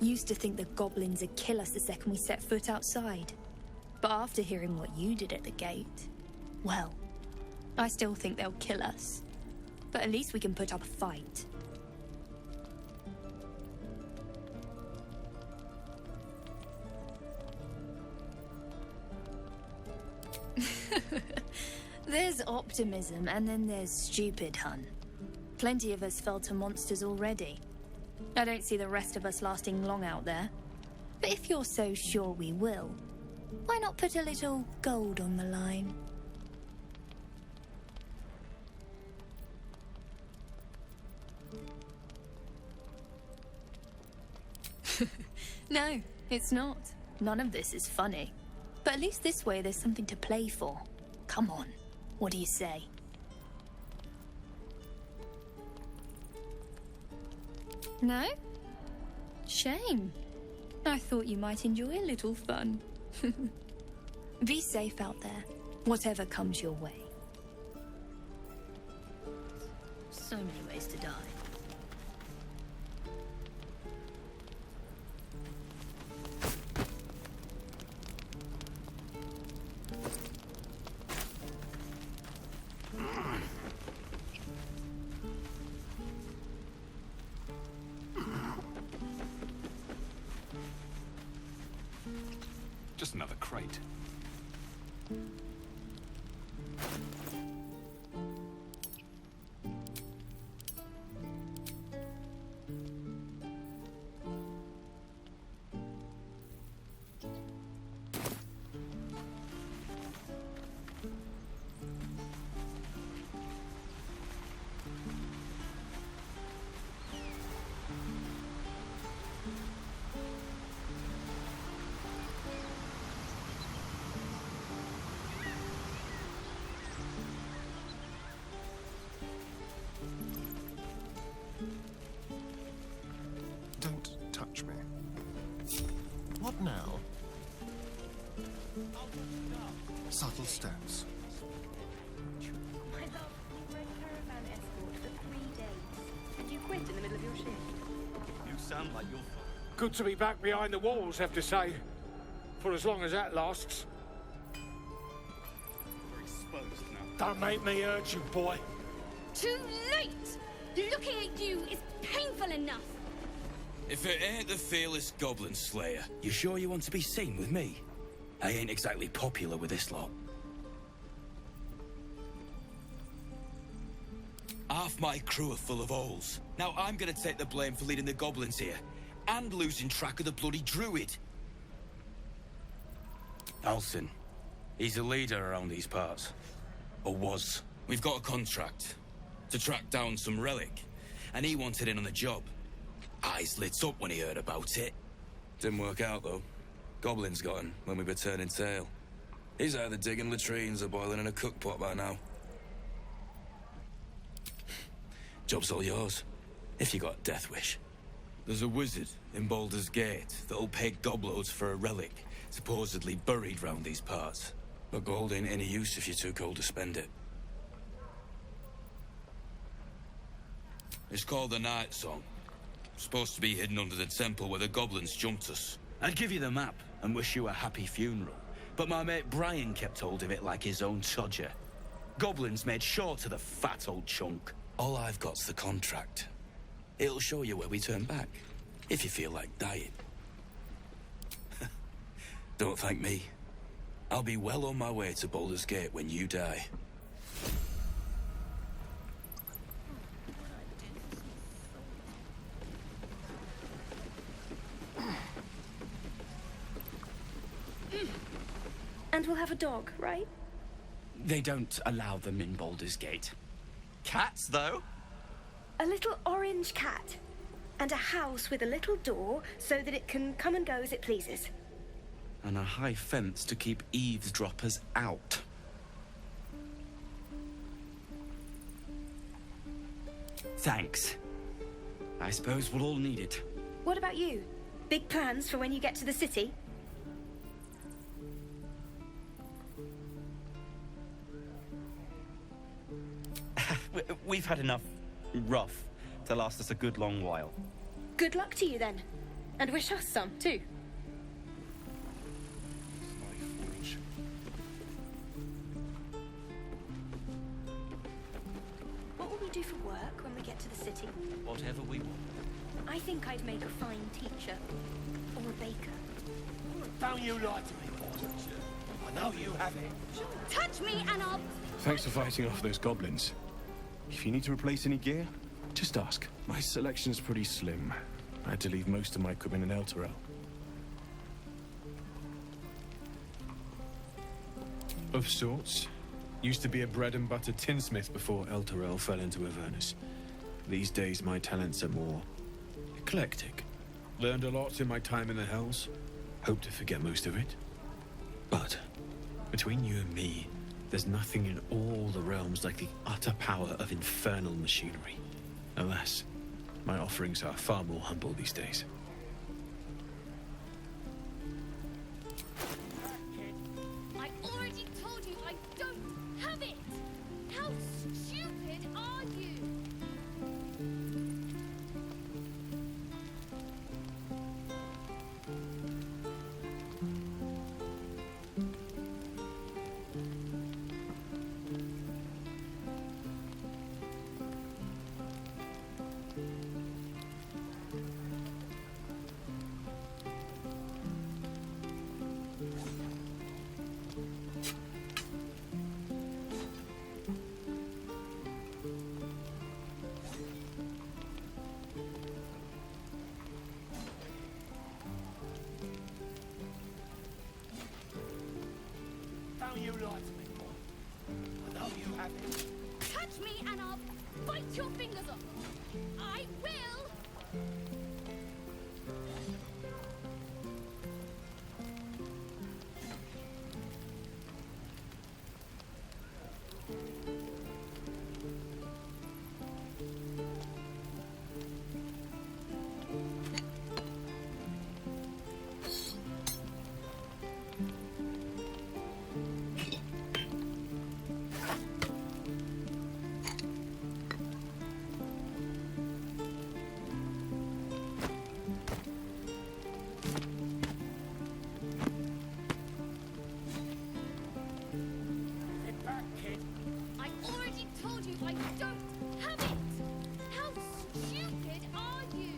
Used to think the goblins would kill us the second we set foot outside. But after hearing what you did at the gate, well, I still think they'll kill us. But at least we can put up a fight. There's optimism, and then there's stupid, hun. Plenty of us fell to monsters already. I don't see the rest of us lasting long out there. But if you're so sure we will, why not put a little gold on the line? No, it's not. None of this is funny. But at least this way there's something to play for. Come on, what do you say? No? Shame. I thought you might enjoy a little fun. Be safe out there, whatever comes your way. So many ways to die. Just another crate. Touch me. What now? Subtle steps. My love, you rode caravan escort for 3 days, and you quit in the middle of your shift. You sound like you're... Good to be back behind the walls, have to say. For as long as that lasts. We're exposed now. Don't make me hurt you, boy. Too late! Looking at you is painful enough. If it ain't the fearless goblin slayer, you sure you want to be seen with me? I ain't exactly popular with this lot. Half my crew are full of holes. Now I'm gonna take the blame for leading the goblins here, and losing track of the bloody druid. Alcin, he's a leader around these parts. Or was. We've got a contract to track down some relic, and he wanted in on the job. Eyes lit up when he heard about it. Didn't work out, though. Goblins got him when we were turning tail. He's either digging latrines or boiling in a cookpot by now. Job's all yours, if you got a death wish. There's a wizard in Baldur's Gate that'll pay gobloads for a relic, supposedly buried round these parts. But gold ain't any use if you're too cold to spend it. It's called the Night Song. Supposed to be hidden under the temple where the goblins jumped us. I'd give you the map and wish you a happy funeral, but my mate Brian kept hold of it like his own todger. Goblins made sure to the fat old chunk. All I've got's the contract. It'll show you where we turn back, if you feel like dying. Don't thank me. I'll be well on my way to Baldur's Gate when you die. And we'll have a dog, right? They don't allow them in Baldur's Gate. Cats, though? A little orange cat. And a house with a little door so that it can come and go as it pleases. And a high fence to keep eavesdroppers out. Thanks. I suppose we'll all need it. What about you? Big plans for when you get to the city? We've had enough rough to last us a good long while. Good luck to you then. And wish us some, too. What will we do for work when we get to the city? Whatever we want. I think I'd make a fine teacher. Or a baker. Don't you lie to me, boy. I know you have it. Touch me and I'll... Thanks for fighting off those goblins. If you need to replace any gear, just ask. My selection's pretty slim. I had to leave most of my equipment in Elturel. Of sorts. Used to be a bread and butter tinsmith before Elturel fell into Avernus. These days my talents are more eclectic. Learned a lot in my time in the Hells. Hope to forget most of it. But between you and me, there's nothing in all the realms like the utter power of infernal machinery. Alas, my offerings are far more humble these days. I already told you I don't have it! How stupid are you? Don't you lie to me, boy. I know you have it. Touch me and I'll bite your fingers off. I will! Get back, kid. I already told you I don't have it! How stupid are you?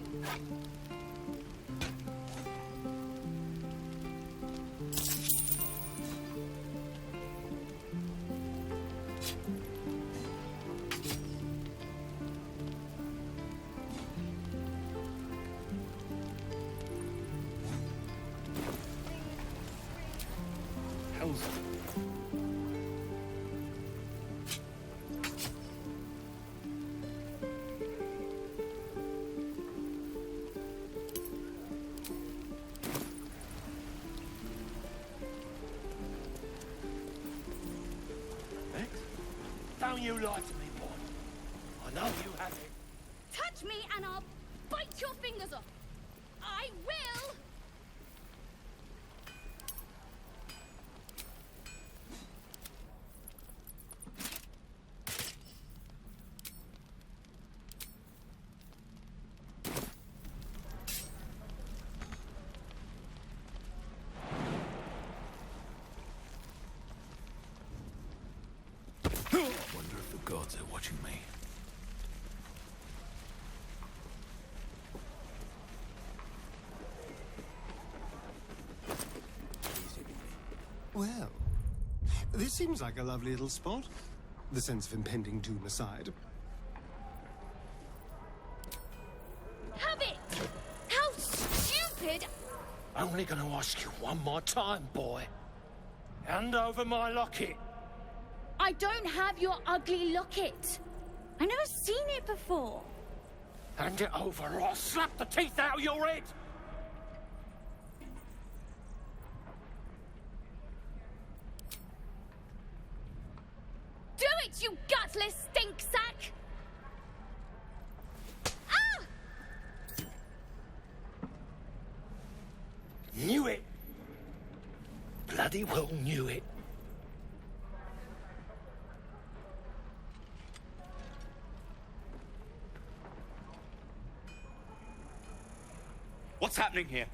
Hell's... Don't you lie to me, boy. I know you have it. Touch me and I'll bite your fingers off. I will! Wonder if the gods are watching me. Well, this seems like a lovely little spot. The sense of impending doom aside. Have it! How stupid! Only gonna ask you one more time, boy. Hand over my locket. I don't have your ugly locket. I've never seen it before. Hand it over or I'll slap the teeth out of your head. Do it, you gutless stink sack! Ah! Knew it. Bloody well knew it. What's happening here?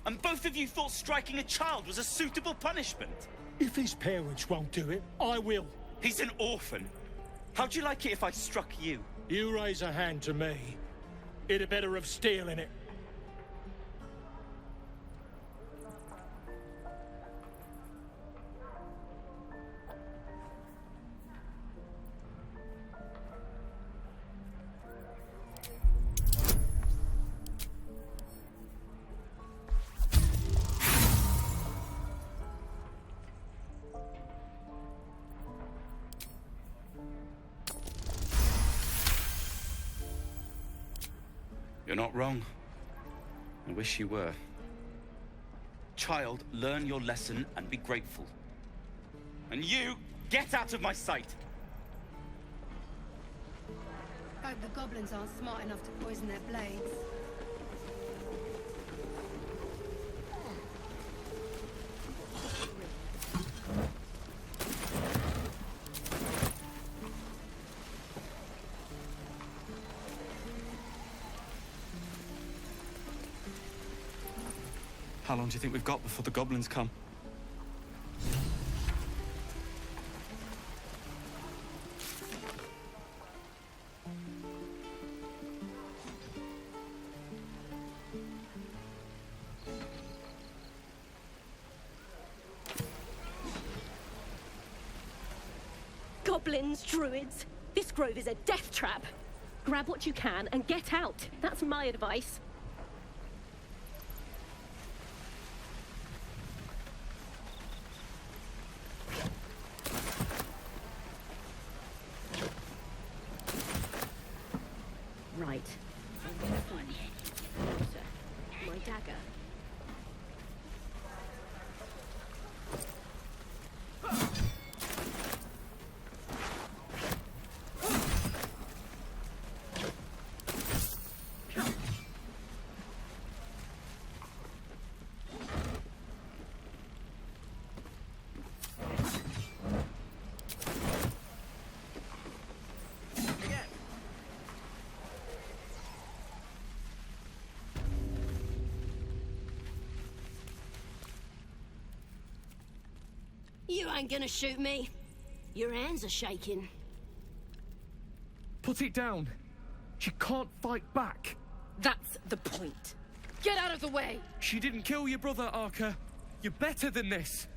And both of you thought striking a child was a suitable punishment? If his parents won't do it, I will. He's an orphan. How'd you like it if I struck you? You raise a hand to me, it'd be better of steel in it. You're not wrong. I wish you were. Child, learn your lesson and be grateful. And you, get out of my sight! Hope the goblins aren't smart enough to poison their blades. How long do you think we've got before the goblins come? Goblins, druids. This grove is a death trap. Grab what you can and get out. That's my advice. Right. I'm gonna find my dagger. You ain't gonna shoot me. Your hands are shaking. Put it down. She can't fight back. That's the point. Get out of the way! She didn't kill your brother, Arca. You're better than this.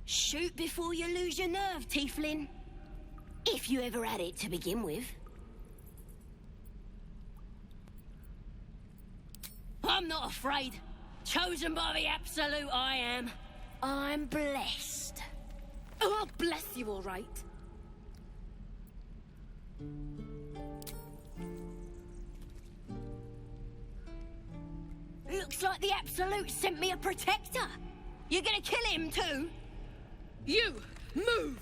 Shoot before you lose your nerve, Tiefling. If you ever had it to begin with. I'm not afraid. Chosen by the Absolute, I am. I'm blessed. Oh, I'll bless you, all right. Looks like the Absolute sent me a protector. You're gonna kill him too? You, move!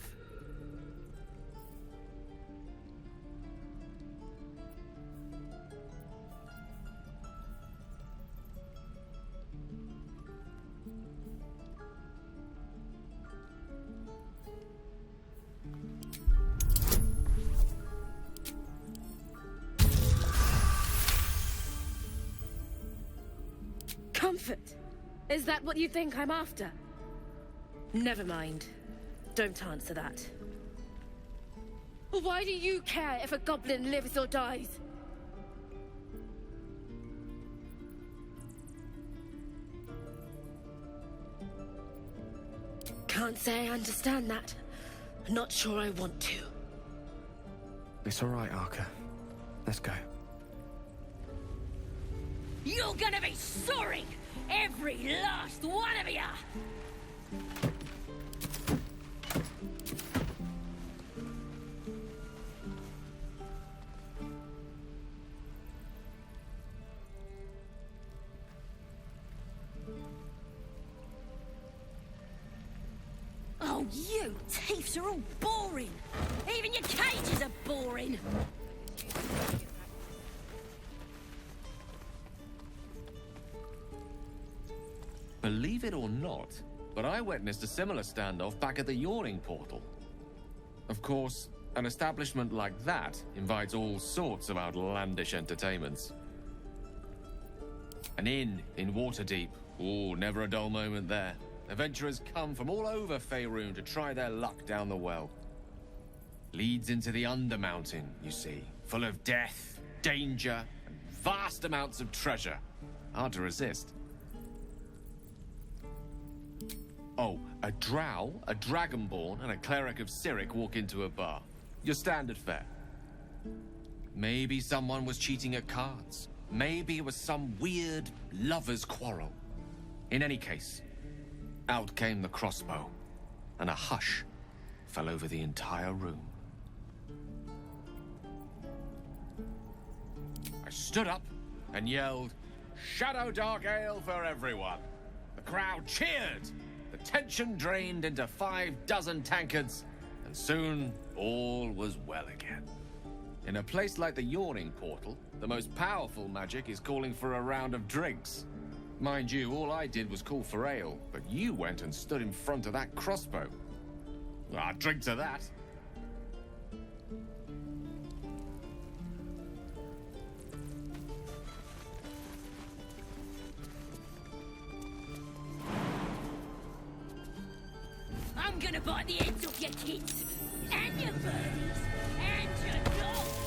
Comfort? Is that what you think I'm after? Never mind. Don't answer that. Why do you care if a goblin lives or dies? Can't say I understand that. Not sure I want to. It's all right, Arca. Let's go. You're gonna be sorry! Every last one of you! Oh, you thieves are all boring! Even your cages are boring! Believe it or not, but I witnessed a similar standoff back at the Yawning Portal. Of course, An establishment like that invites all sorts of outlandish entertainments. An inn in Waterdeep. Oh, never a dull moment there. Adventurers come from all over Faerûn to try their luck down the well. Leads into the Undermountain, you see. Full of death, danger, and vast amounts of treasure. Hard to resist. Oh, a drow, a dragonborn, and a cleric of Cyric walk into a bar. Your standard fare. Maybe someone was cheating at cards. Maybe it was some weird lover's quarrel. In any case, out came the crossbow, and a hush fell over the entire room. I stood up and yelled, "Shadow Dark Ale for everyone!" The crowd cheered. The tension drained into 6 tankards, and soon all was well again. In a place like the Yawning Portal, the most powerful magic is calling for a round of drinks. Mind you, all I did was call for ale, but you went and stood in front of that crossbow. I'd drink to that. I'm gonna bite the ends off your kids, and your birdies, and your dogs.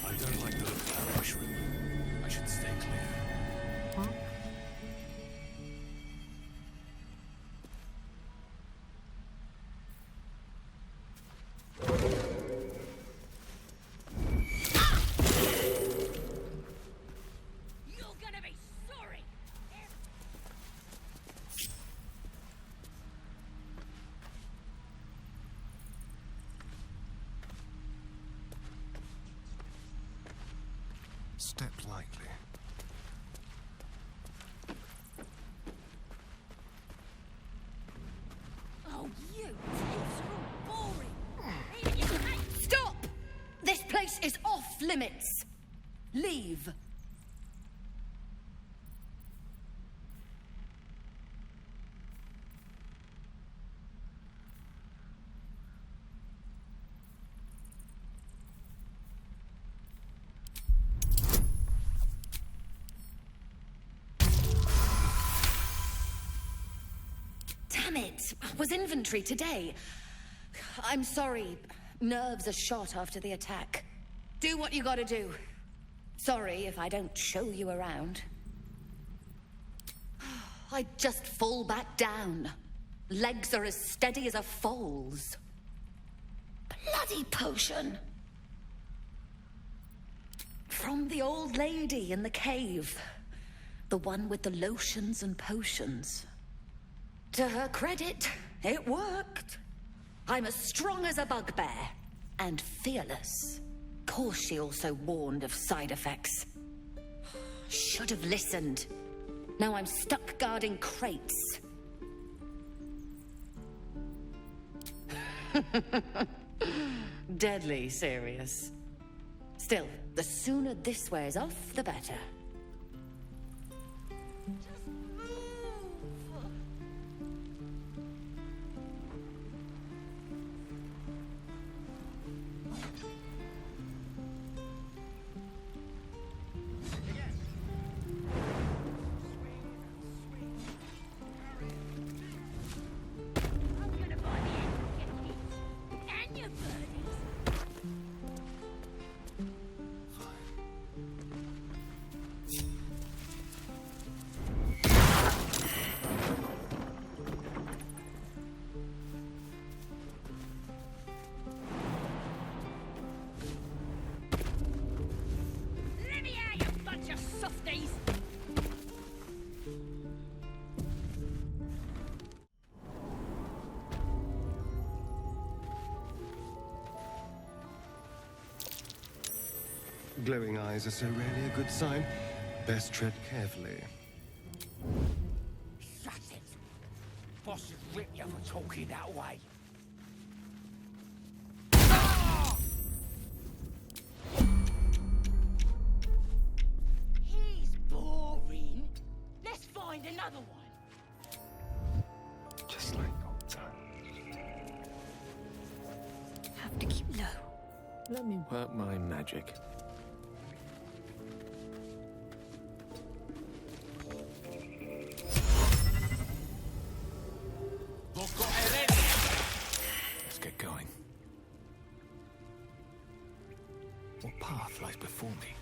I don't like the look of that mushroom. I should stay clear. You're gonna be sorry. Step lightly. Oh, you tips are all boring. Even your mate. Stop! This place is off limits. Leave. Damn it! Was inventory today? I'm sorry. Nerves are shot after the attack. Do what you gotta do. Sorry if I don't show you around. I just fall back down. Legs are as steady as a foal's. Bloody potion! From the old lady in the cave. The one with the lotions and potions. To her credit, it worked. I'm as strong as a bugbear. And fearless. Course she also warned of side effects. Should have listened. Now I'm stuck guarding crates. Deadly serious. Still, the sooner this wears off, the better. I'm gonna bite the ends off your kids, and your birdies. Let me out, you bunch of softies! Glowing eyes are so rarely a good sign. Best tread carefully. Shut it! Boss has ripped you for talking that way. another one. Just like old times. Have to keep low. Let me work my magic. Let's get going. What path lies before me?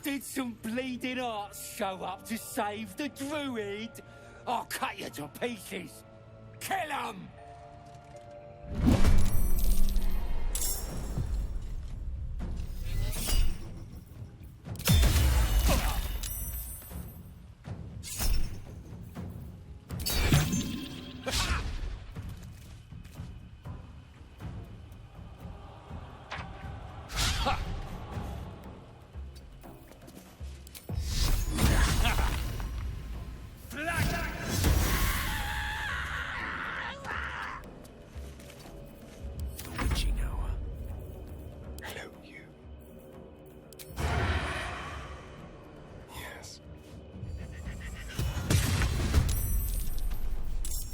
Did some bleeding arts show up to save the Druid? I'll cut you to pieces. Kill 'em!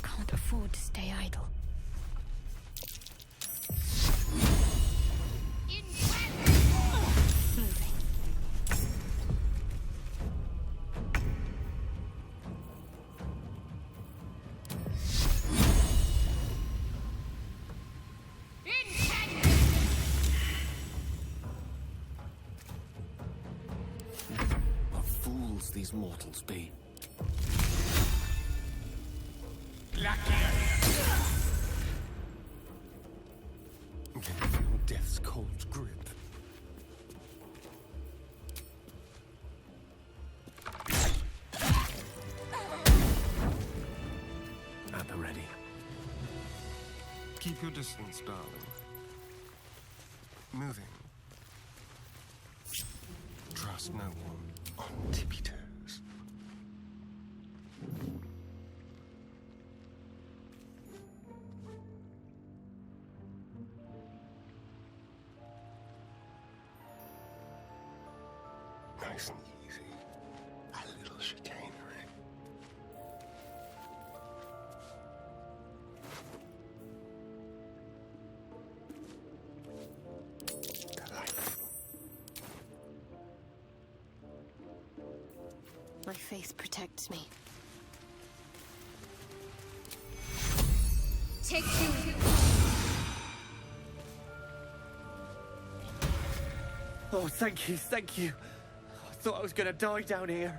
Can't afford to stay idle. Moving. What fools these mortals be. Can feel death's cold grip. At the ready. Keep your distance, darling. Moving. Trust no one on tippy toes. Nice and easy. A little chicanery. Delightful. My faith protects me. Take two. Oh, thank you, thank you. I thought I was gonna die down here.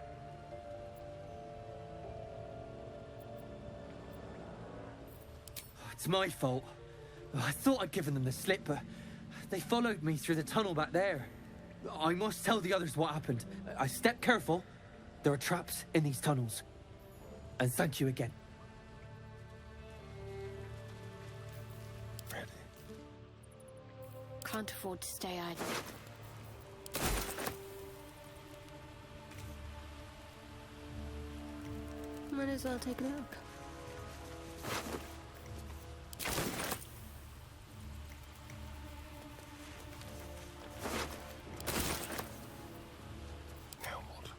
It's my fault. I thought I'd given them the slip, but they followed me through the tunnel back there. I must tell the others what happened. I stepped careful. There are traps in these tunnels. And thank you again. Ready. Can't afford to stay idle. Might as well take a look. Now what?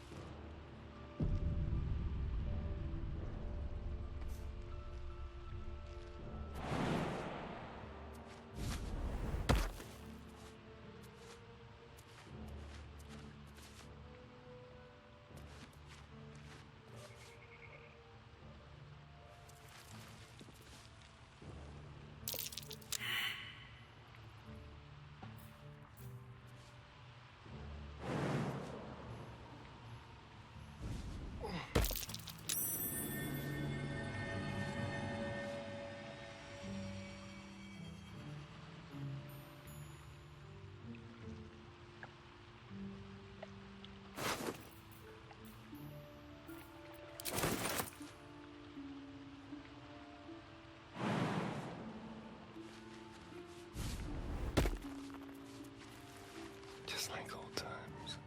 Just like old times.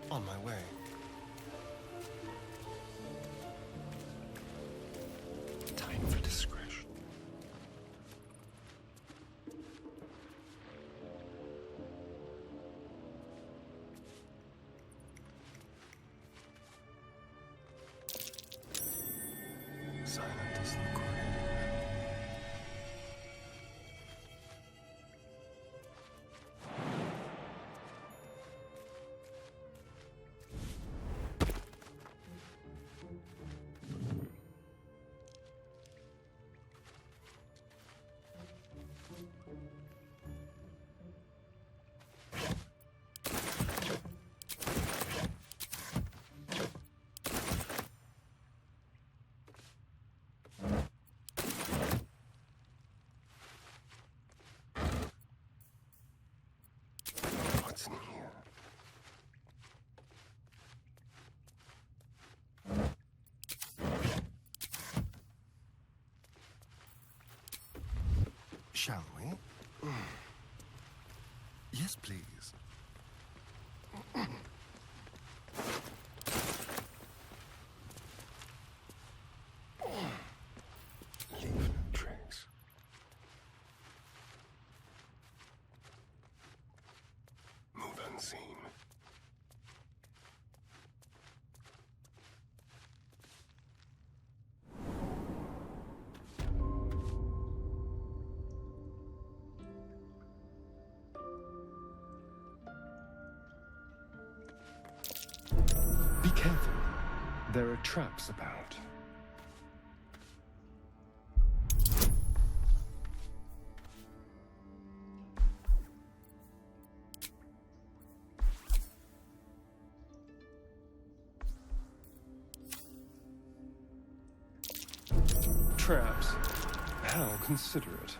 On my way. Time for discretion. Shall we? Yes, please. Leave no trace. Move unseen. Be careful. There are traps about. Traps? How considerate.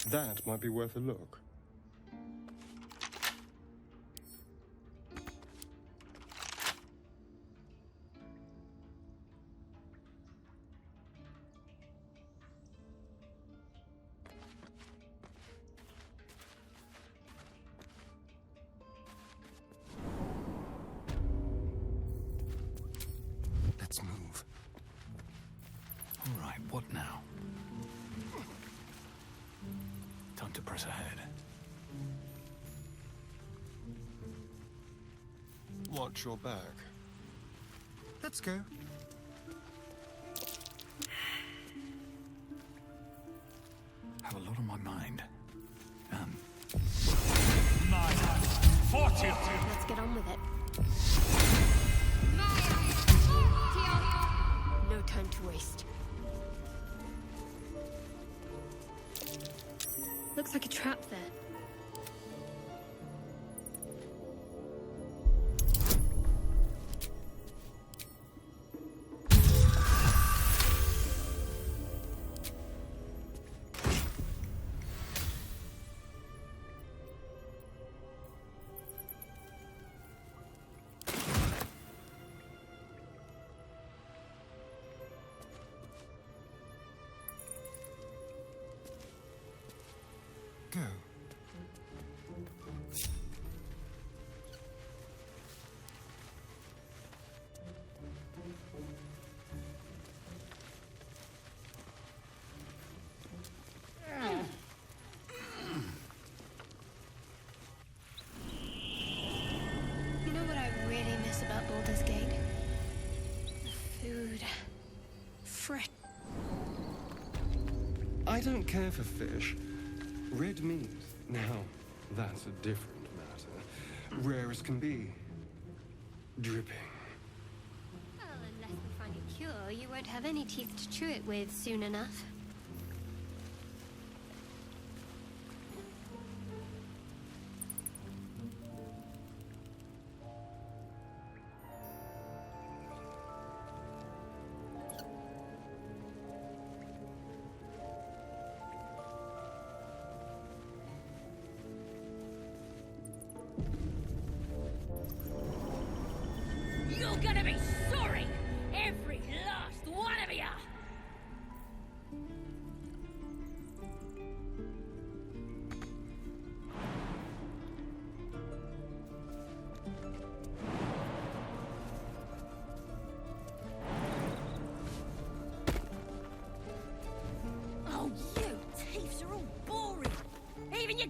That might be worth a look. Let's move. All right, what now? Time to press ahead. Watch your back. Let's go. Have a lot on my mind. Let's get on with it. No time to waste. Looks like a trap there. Go. You know what I really miss about Baldur's Gate? The food. Fresh. I don't care for fish. Red meat, now, that's a different matter. Rare as can be. Dripping. Well, unless we find a cure, you won't have any teeth to chew it with soon enough. You're gonna be sorry! Every last one of ya!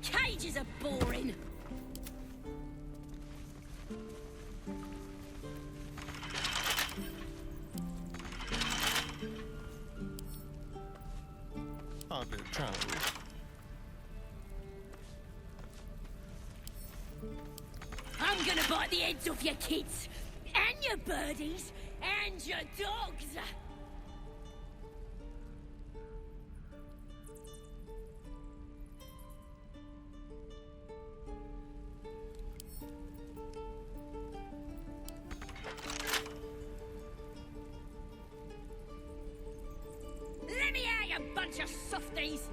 cages are boring. Hard bit of travel. I'm gonna bite the heads off your kids, and your birdies, and your dogs. Let me out, you bunch of softies!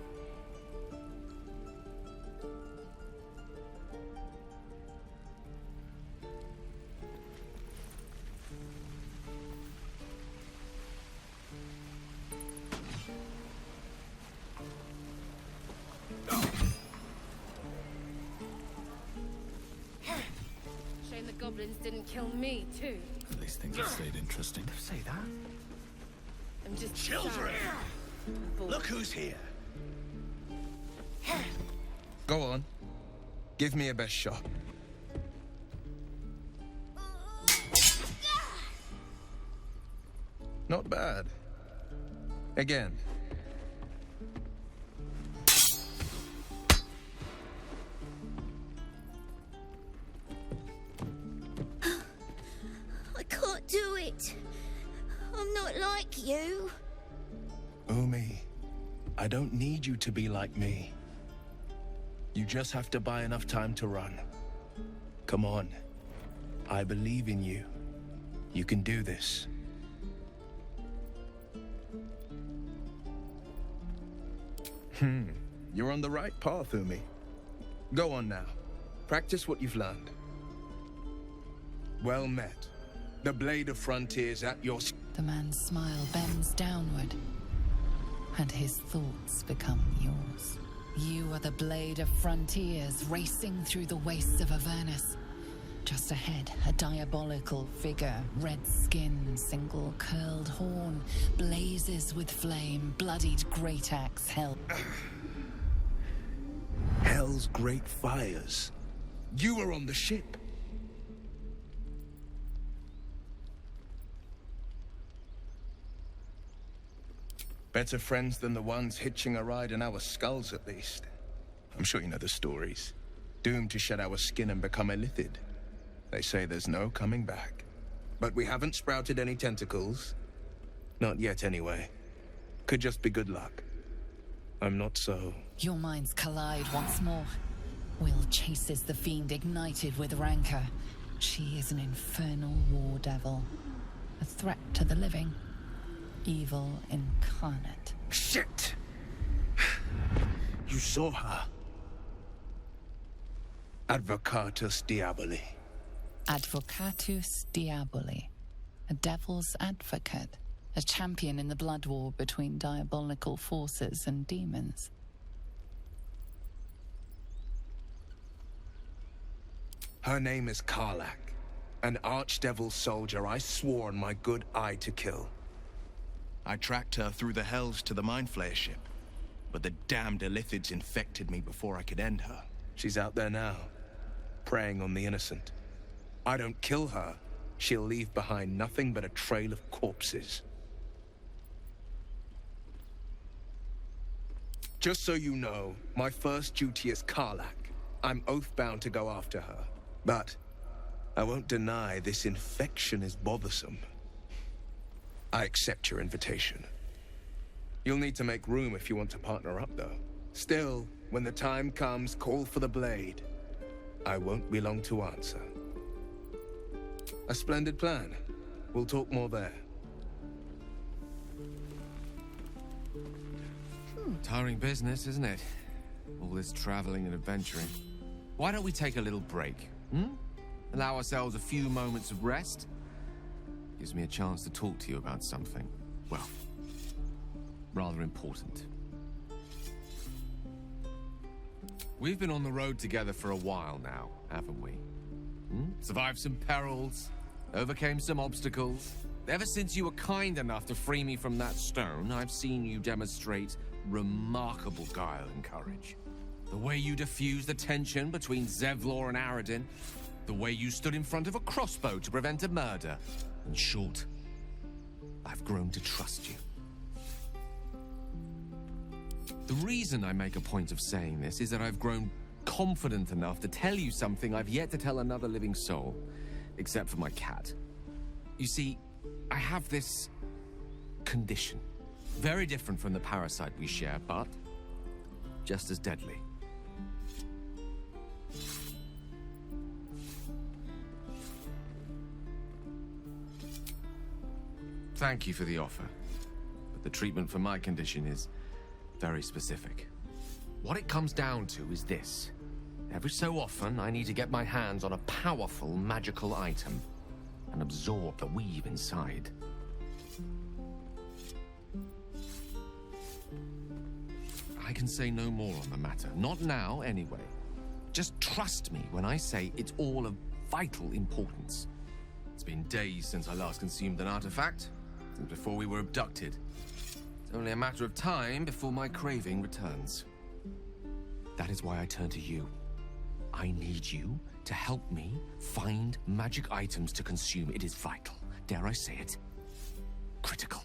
Shame the goblins didn't kill me, too. At least things have stayed interesting. Don't say that. I'm just Children! sad. Look who's here. Go on. Give me a best shot. Not bad. Again. I can't do it. I'm not like you. Umi, I don't need you to be like me. You just have to buy enough time to run. Come on. I believe in you. You can do this. You're on the right path, Umi. Go on now. Practice what you've learned. Well met. The blade of frontiers at your... The man's smile bends downward, and his thoughts become yours. You are the blade of frontiers racing through the wastes of Avernus. Just ahead, a diabolical figure, red skin, single curled horn, blazes with flame, bloodied great axe held. Hell's great fires. You were on the ship. Better friends than the ones hitching a ride in our skulls, at least. I'm sure you know the stories. Doomed to shed our skin and become illithid. They say there's no coming back. But we haven't sprouted any tentacles. Not yet, anyway. Could just be good luck. I'm not so... Your minds collide once more. Will chases the fiend ignited with rancor. She is an infernal war devil. A threat to the living. Evil incarnate. Shit! You saw her. Advocatus Diaboli. Advocatus Diaboli. A devil's advocate. A champion in the blood war between diabolical forces and demons. Her name is Karlach. An archdevil soldier I swore on my good eye to kill. I tracked her through the hells to the Mind Flayer ship. But the damned illithids infected me before I could end her. She's out there now, preying on the innocent. I don't kill her, she'll leave behind nothing but a trail of corpses. Just so you know, my first duty is Karlach. I'm oath-bound to go after her. But I won't deny this infection is bothersome. I accept your invitation. You'll need to make room if you want to partner up, though. Still, when the time comes, call for the blade. I won't be long to answer. A splendid plan. We'll talk more there. Tiring business, isn't it? All this traveling and adventuring. Why don't we take a little break? Allow ourselves a few moments of rest? Gives me a chance to talk to you about something, well, rather important. We've been on the road together for a while now, haven't we? Survived some perils, overcame some obstacles. Ever since you were kind enough to free me from that stone, I've seen you demonstrate remarkable guile and courage. The way you diffused the tension between Zevlor and Aradin. The way you stood in front of a crossbow to prevent a murder. In short, I've grown to trust you. The reason I make a point of saying this is that I've grown confident enough to tell you something I've yet to tell another living soul, except for my cat. You see, I have this condition. Very different from the parasite we share, but just as deadly. Thank you for the offer, but the treatment for my condition is very specific. What it comes down to is this. Every so often, I need to get my hands on a powerful magical item and absorb the weave inside. I can say no more on the matter. Not now, anyway. Just trust me when I say it's all of vital importance. It's been days since I last consumed an artifact, since before we were abducted. It's only a matter of time before my craving returns. That is why I turn to you. I need you to help me find magic items to consume. It is vital. Dare I say it? Critical.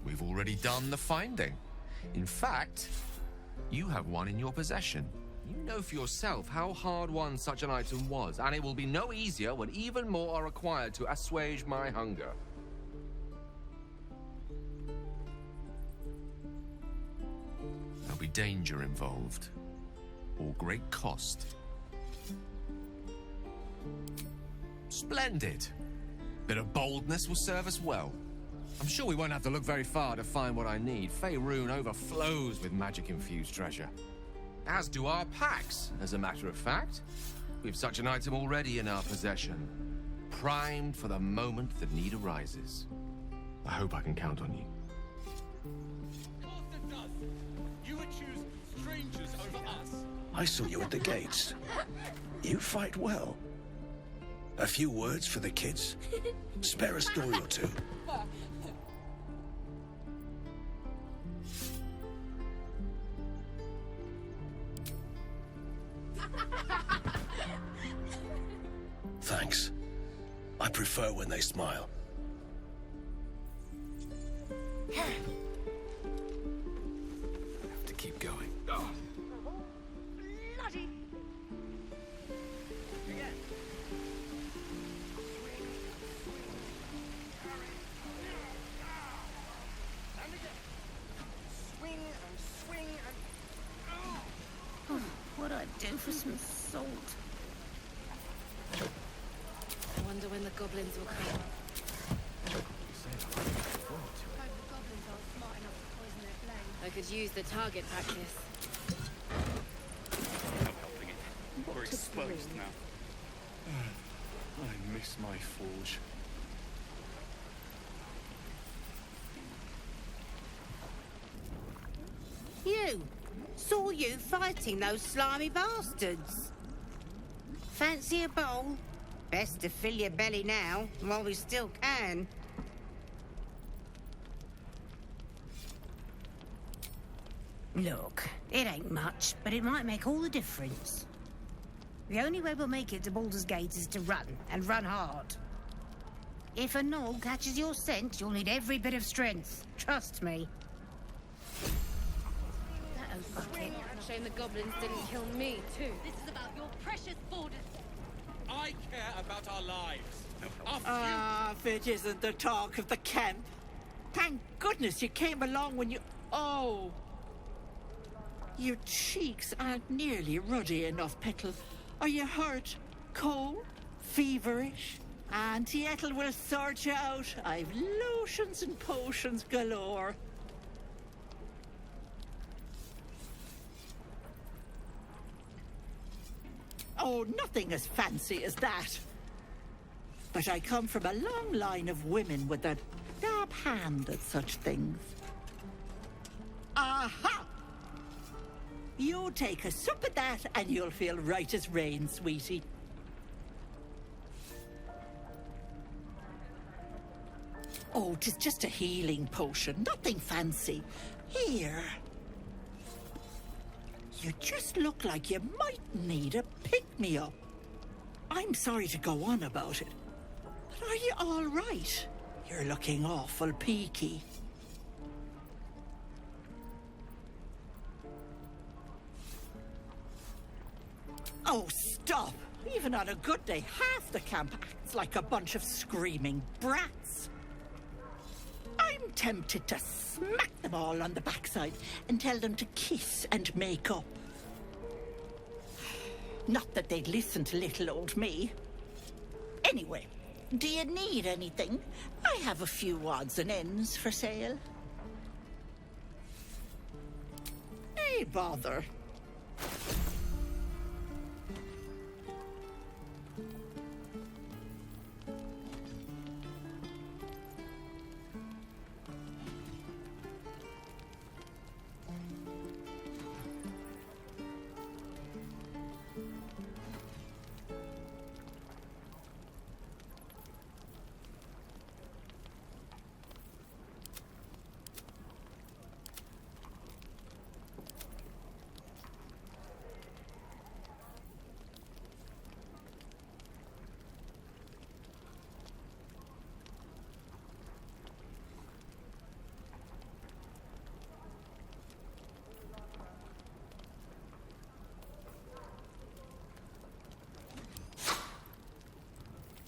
We've already done the finding. In fact, you have one in your possession. You know for yourself how hard-won such an item was, and it will be no easier when even more are required to assuage my hunger. There'll be danger involved, or great cost. Splendid. Bit of boldness will serve us well. I'm sure we won't have to look very far to find what I need. Faerûn overflows with magic-infused treasure. As do our packs, as a matter of fact. We've such an item already in our possession. Primed for the moment the need arises. I hope I can count on you. Of course it does. You would choose strangers over us. I saw you at the gates. You fight well. A few words for the kids? Spare a story or two. Thanks. I prefer when they smile. I have to keep going. Bloody... What'd I do for some salt? I wonder when the goblins will come. I could use the target practice. No helping it. We're exposed now. I miss my forge. You! Saw you fighting those slimy bastards. Fancy a bowl? Best to fill your belly now, while we still can. Look, it ain't much, but it might make all the difference. The only way we'll make it to Baldur's Gate is to run, and run hard. If a gnoll catches your scent, you'll need every bit of strength. Trust me. Shame the goblins didn't kill me, too. This is about your precious borders. I care about our lives. If it isn't the talk of the camp. Thank goodness you came along when you... Oh! Your cheeks aren't nearly ruddy enough, Petal. Are you hurt? Cold? Feverish? Auntie Ethel will sort you out. I've lotions and potions galore. Oh, nothing as fancy as that. But I come from a long line of women with a dab hand at such things. Aha! You take a sup of that and you'll feel right as rain, sweetie. Oh, 'tis just a healing potion. Nothing fancy. Here. You just look like you might need a pick-me-up. I'm sorry to go on about it, but are you all right? You're looking awful peaky. Oh, stop! Even on a good day, half the camp acts like a bunch of screaming brats. I'm tempted to smack them all on the backside and tell them to kiss and make up. Not that they'd listen to little old me. Anyway, do you need anything? I have a few odds and ends for sale. Hey, bother.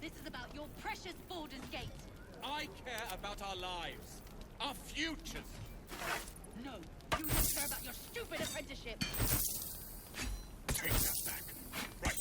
This is about your precious Baldur's Gate. I care about our lives. Our futures. No, you just care about your stupid apprenticeship. Take that back. Right.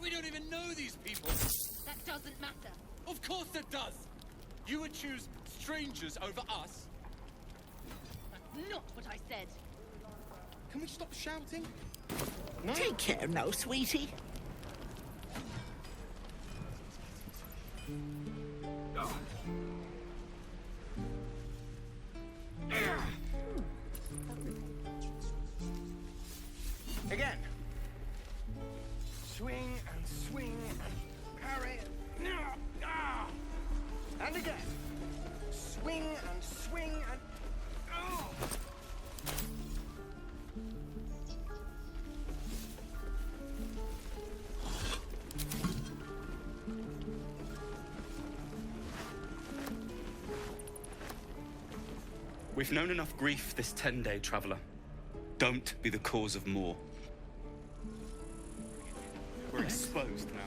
We don't even know these people. That doesn't matter. Of course it does. You would choose strangers over us. That's not what I said. Can we stop shouting? No. Take care now, sweetie. Again. Swing and swing and parry. And again. Swing and swing and... We've known enough grief this 10-day traveler. Don't be the cause of more. We're exposed now.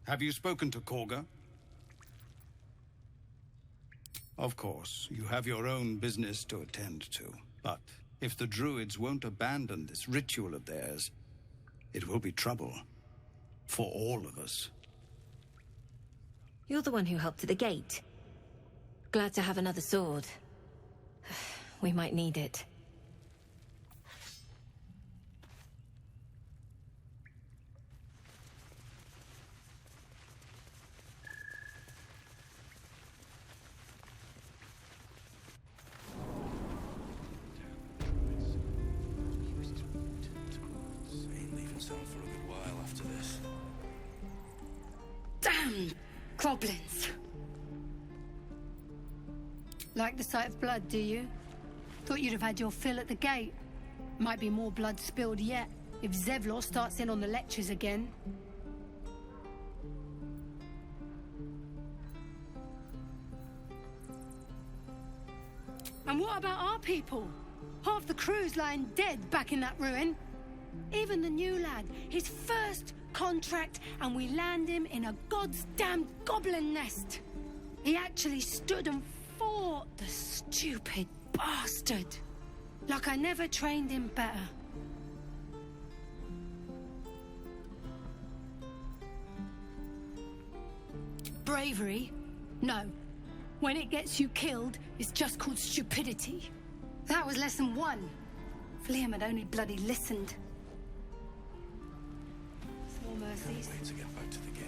Have you spoken to Korga? Of course, you have your own business to attend to. But if the Druids won't abandon this ritual of theirs, it will be trouble. For all of us. You're the one who helped at the gate. Glad to have another sword. We might need it. Goblins. Like the sight of blood, do you? Thought you'd have had your fill at the gate. Might be more blood spilled yet. if Zevlor starts in on the lectures again. And what about our people? Half the crew's lying dead back in that ruin. Even the new lad, his first contract, and we land him in a goddamn goblin nest. He actually stood and fought, the stupid bastard. Like I never trained him better. Bravery? No. When it gets you killed, it's just called stupidity. That was lesson 1. If Liam had only bloody listened. Small mercies. Can't wait to get back to the gate.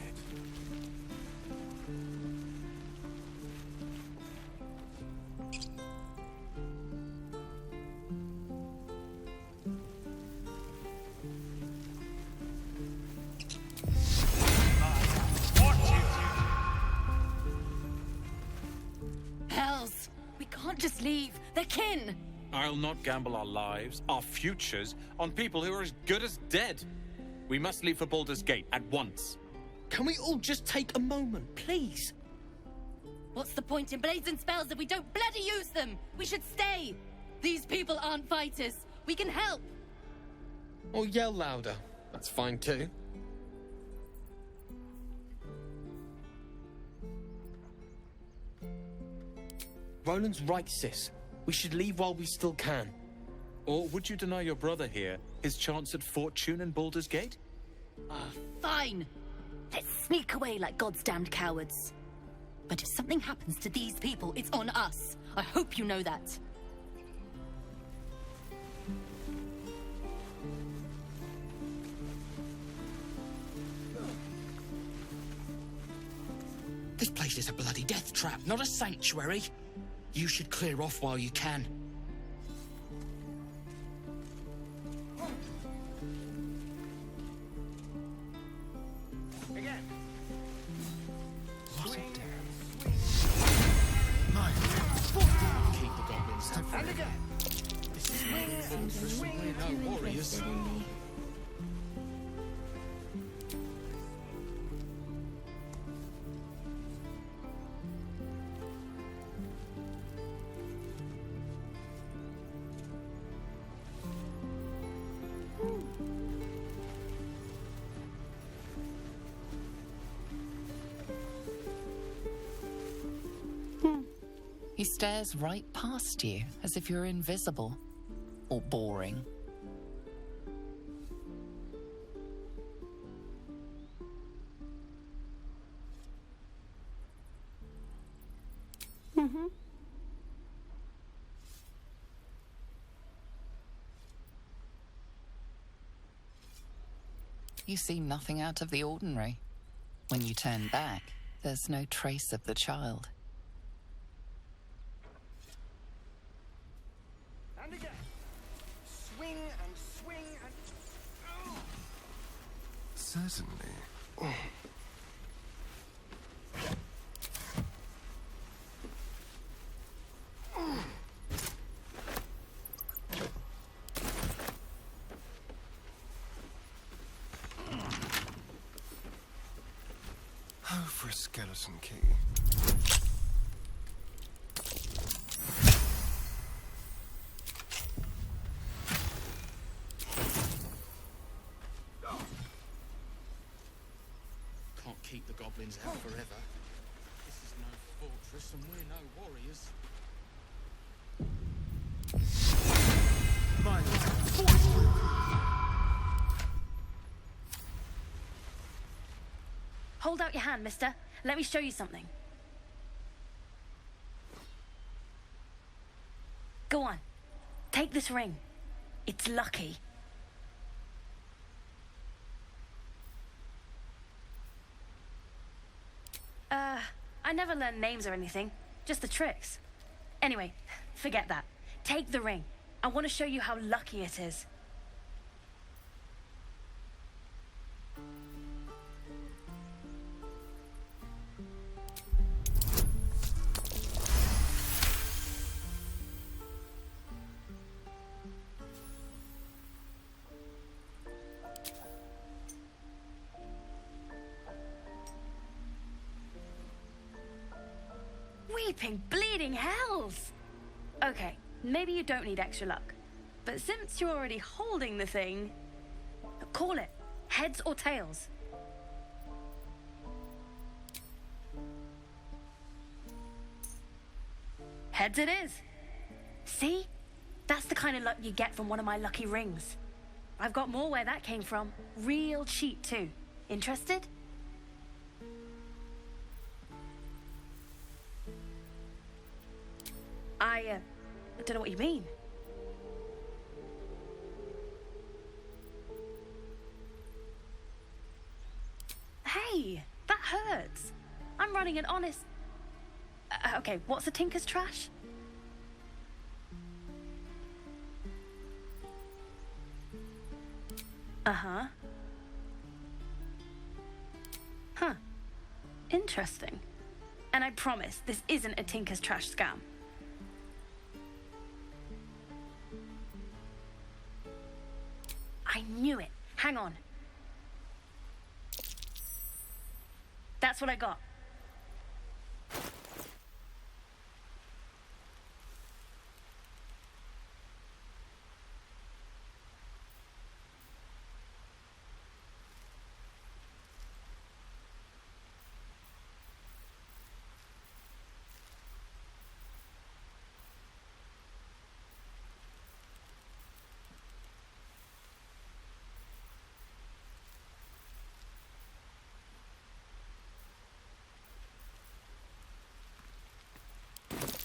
Hells! We can't just leave. They're kin! I'll not gamble our lives, our futures, on people who are as good as dead. We must leave for Baldur's Gate at once. Can we all just take a moment, please? What's the point in blazing spells if we don't bloody use them? We should stay! These people aren't fighters. We can help! Or yell louder. That's fine too. Roland's right, sis. We should leave while we still can. Or would you deny your brother here his chance at fortune in Baldur's Gate? Fine! Let's sneak away like God's damned cowards. But if something happens to these people, it's on us. I hope you know that. This place is a bloody death trap, not a sanctuary. You should clear off while you can. Again. What a damn. Keep the goblins down. And again. This is no warriors. He stares right past you, as if you're invisible. Or boring. Mm-hmm. You see nothing out of the ordinary. When you turn back, there's no trace of the child. And again. Swing and swing and... Oh. Certainly. Oh, for a skeleton key. Can't keep the goblins out forever. This is no fortress and we're no warriors. Hold out your hand, mister. Let me show you something. Go on. Take this ring. It's lucky. I never learned names or anything. Just the tricks. Anyway, forget that. Take the ring. I want to show you how lucky it is. Weeping, bleeding hells! Okay, maybe you don't need extra luck. But since you're already holding the thing, call it. Heads or tails? Heads it is. See? That's the kind of luck you get from one of my lucky rings. I've got more where that came from. Real cheap, too. Interested? I don't know what you mean. Hey, that hurts. I'm running an honest... okay, what's a tinker's trash? Uh-huh. Huh. Interesting. And I promise, this isn't a tinker's trash scam. I knew it. Hang on. That's what I got.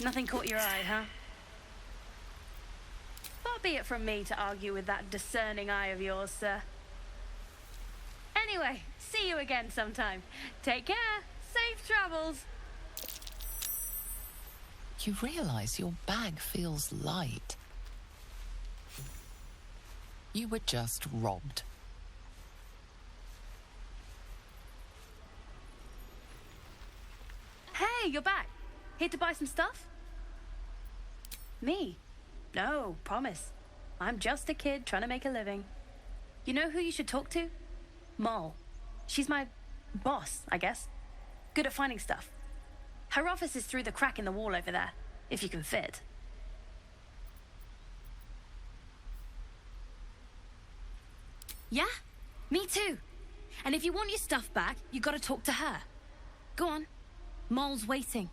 Nothing caught your eye, huh? Far be it from me to argue with that discerning eye of yours, sir. Anyway, see you again sometime. Take care. Safe travels. You realize your bag feels light. You were just robbed. Hey, you're back. Here to buy some stuff? Me? No, promise. I'm just a kid trying to make a living. You know who you should talk to? Moll. She's my boss, I guess. Good at finding stuff. Her office is through the crack in the wall over there, if you can fit. Yeah? Me too. And if you want your stuff back, you gotta talk to her. Go on. Moll's waiting.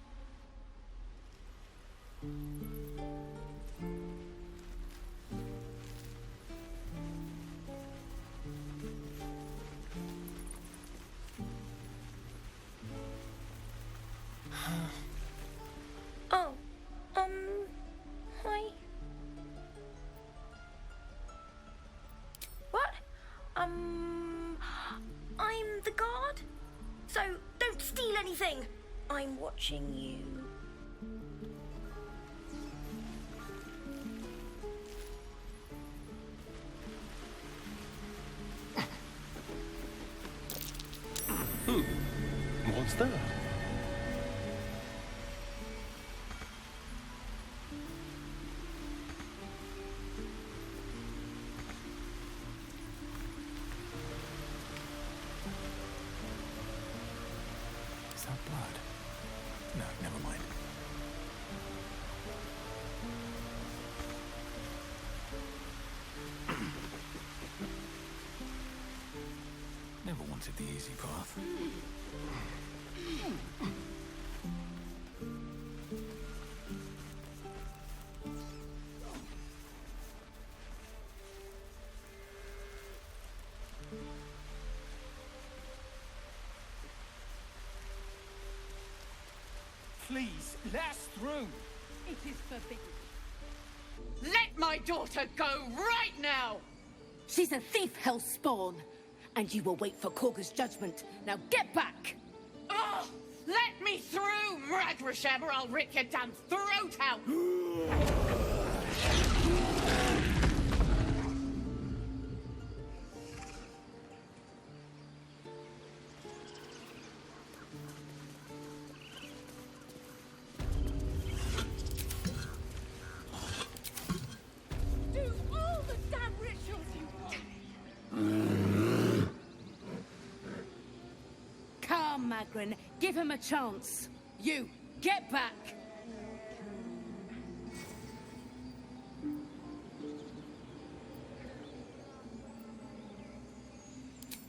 Oh, hi. What? I'm the guard. So don't steal anything. I'm watching you. What's that? Is that blood? No, never mind. Never wanted the easy path. Please, let us through. It is forbidden. Let my daughter go right now! She's a thief, hellspawn. And you will wait for Korga's judgment. Now get back! Oh, let me through, Mradrasham, or I'll rip your damn throat out! Do all the damn rituals you want. Calm, Magrin. Give him a chance. You, get back!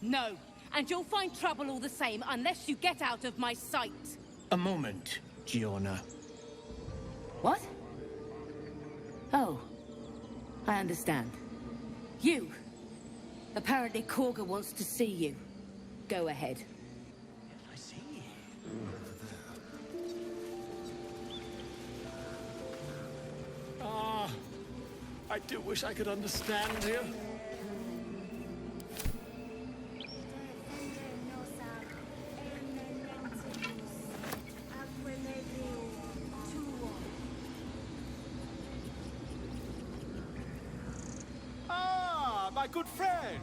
No, and you'll find trouble all the same unless you get out of my sight. A moment, Giona. What? Oh, I understand. You. Apparently Korga wants to see you. Go ahead. Ah, I do wish I could understand you. Ah, my good friend.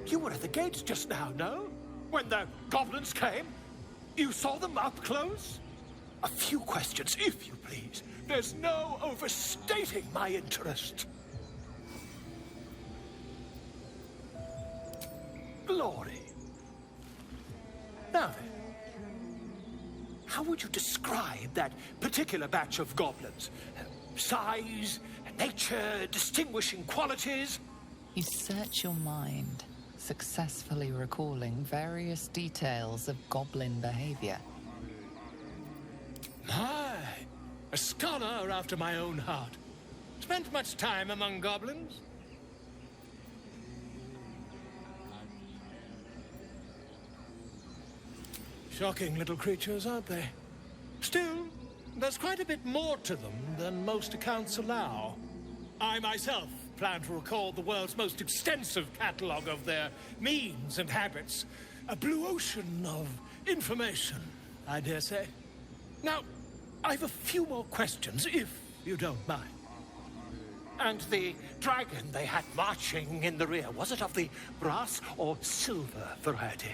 You were at the gates just now, no? When the goblins came? You saw them up close? A few questions, if you please. There's no overstating my interest. Glory. Now then, how would you describe that particular batch of goblins? Size, nature, distinguishing qualities? You search your mind, successfully recalling various details of goblin behavior. My, a scholar after my own heart. Spent much time among goblins? Shocking little creatures, aren't they? Still, there's quite a bit more to them than most accounts allow. I myself plan to record the world's most extensive catalogue of their means and habits. A blue ocean of information, I dare say. Now, I've a few more questions, if you don't mind. And the dragon they had marching in the rear, was it of the brass or silver variety?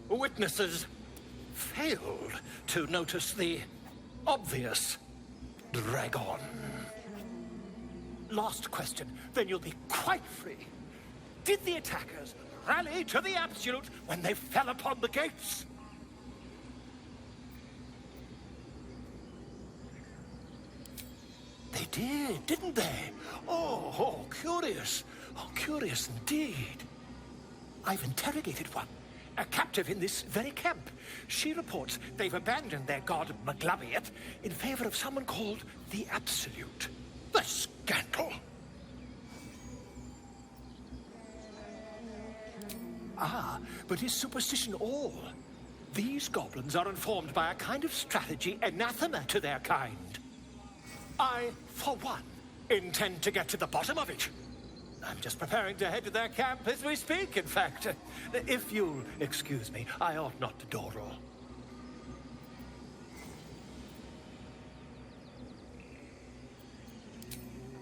Witnesses failed to notice the obvious dragon. Last question, then you'll be quite free. Did the attackers rally to the absolute when they fell upon the gates? They did, didn't they? Oh, curious. Oh, curious indeed. I've interrogated one. A captive in this very camp. She reports they've abandoned their god Maglabiet in favor of someone called the Absolute. The scandal! Ah, but is superstition all? These goblins are informed by a kind of strategy anathema to their kind. I, for one, intend to get to the bottom of it. I'm just preparing to head to their camp as we speak, in fact. If you'll excuse me, I ought not to dawdle.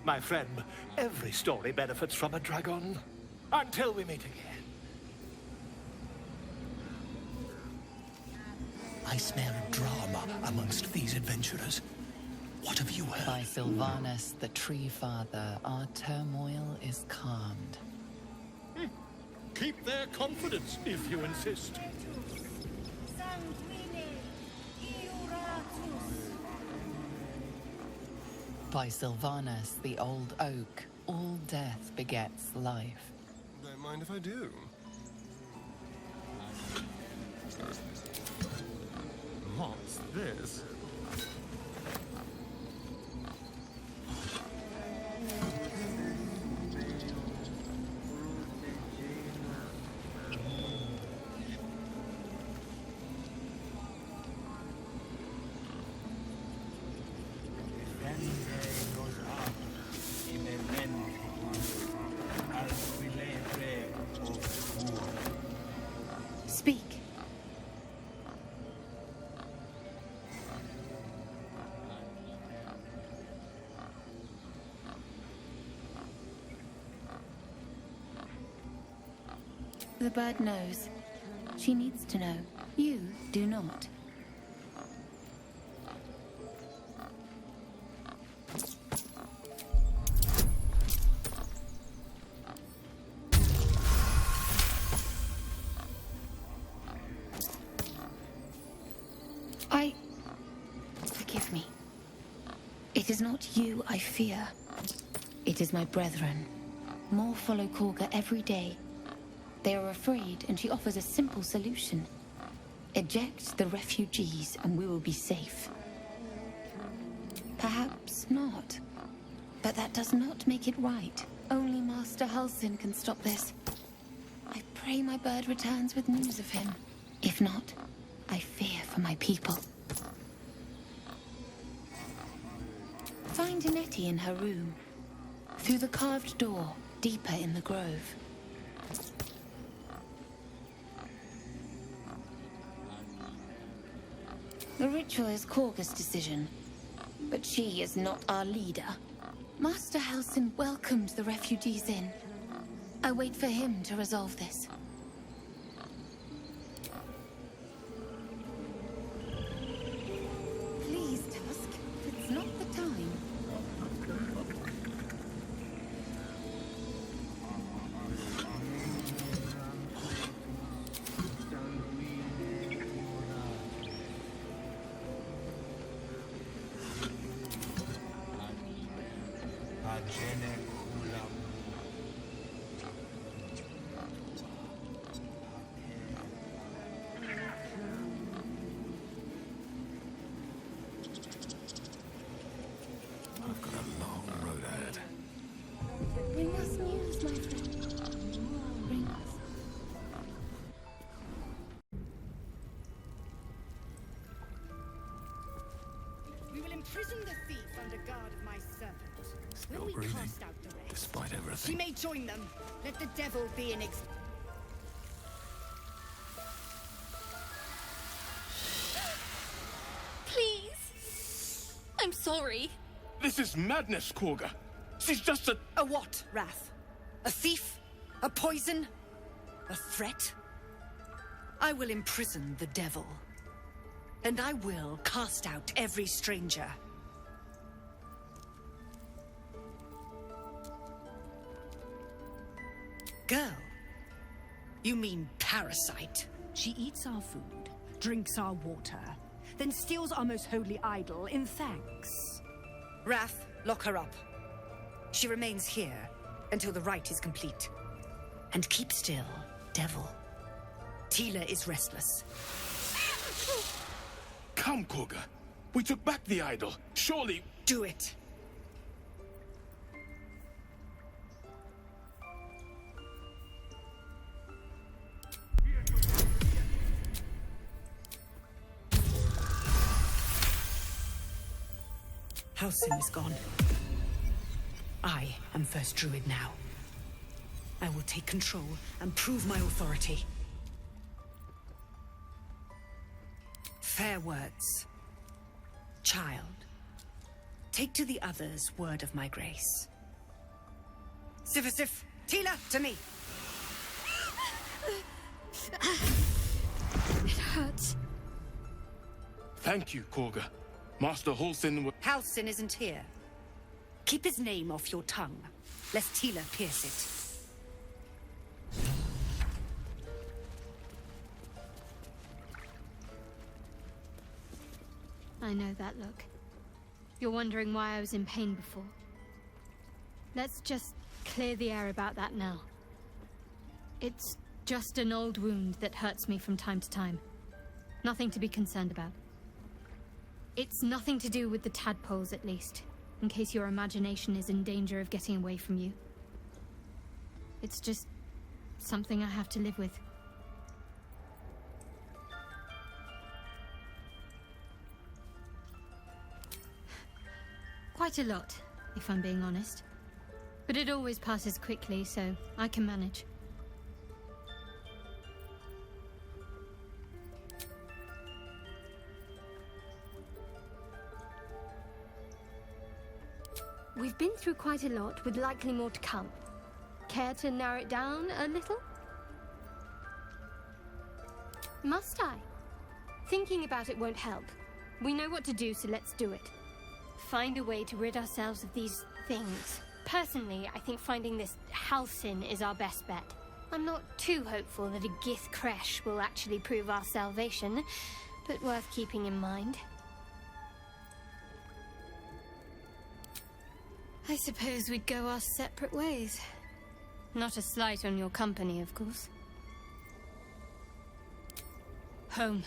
My friend, every story benefits from a dragon. Until we meet again. I smell drama amongst these adventurers. What have you heard? By Sylvanus, the Tree Father, our turmoil is calmed. Keep their confidence, if you insist. By Sylvanus, the old oak, all death begets life. Don't mind if I do. What's this? Speak. The bird knows. She needs to know. You do not. Forgive me. It is not you I fear. It is my brethren. More follow Korga every day. They are afraid, and she offers a simple solution. Eject the refugees, and we will be safe. Perhaps not. But that does not make it right. Only Master Halsin can stop this. I pray my bird returns with news of him. If not, I fear for my people. Find Nettie in her room. Through the carved door, deeper in the grove. The ritual is Korga's decision, but she is not our leader. Master Halsin welcomed the refugees in. I wait for him to resolve this. Please, Tusk, it's not the time. I've got a long road ahead. Bring us news, my friend. Bring us. We will imprison the thief under guard of my servant. Still Will we breathing, cast out the rest? despite She everything. may join them. Let the devil be an ex... Please. I'm sorry. This is madness, Korga. She's just a... A what, Wrath? A thief? A poison? A threat? I will imprison the devil. And I will cast out every stranger. Girl? You mean parasite? She eats our food, drinks our water, then steals our most holy idol in thanks. Wrath, lock her up. She remains here until the rite is complete. And keep still, devil. Tila is restless. Come, Korga. We took back the idol. Surely... Do it. Halsin is gone. I am first Druid now. I will take control and prove my authority. Fair words. Child, take to the others word of my grace. Sifasif, Tila, to me! It hurts. Thank you, Korga. Master Halsin... Halsin isn't here. Keep his name off your tongue, lest Tila pierce it. I know that look. You're wondering why I was in pain before. Let's just clear the air about that now. It's just an old wound that hurts me from time to time. Nothing to be concerned about. It's nothing to do with the tadpoles, at least, in case your imagination is in danger of getting away from you. It's just something I have to live with. Quite a lot, if I'm being honest. But it always passes quickly, so I can manage. We've been through quite a lot, with likely more to come. Care to narrow it down a little? Must I? Thinking about it won't help. We know what to do, so let's do it. Find a way to rid ourselves of these things. Personally, I think finding this Halsin is our best bet. I'm not too hopeful that a Gith Kresh will actually prove our salvation, but worth keeping in mind. I suppose we'd go our separate ways. Not a slight on your company, of course. Home.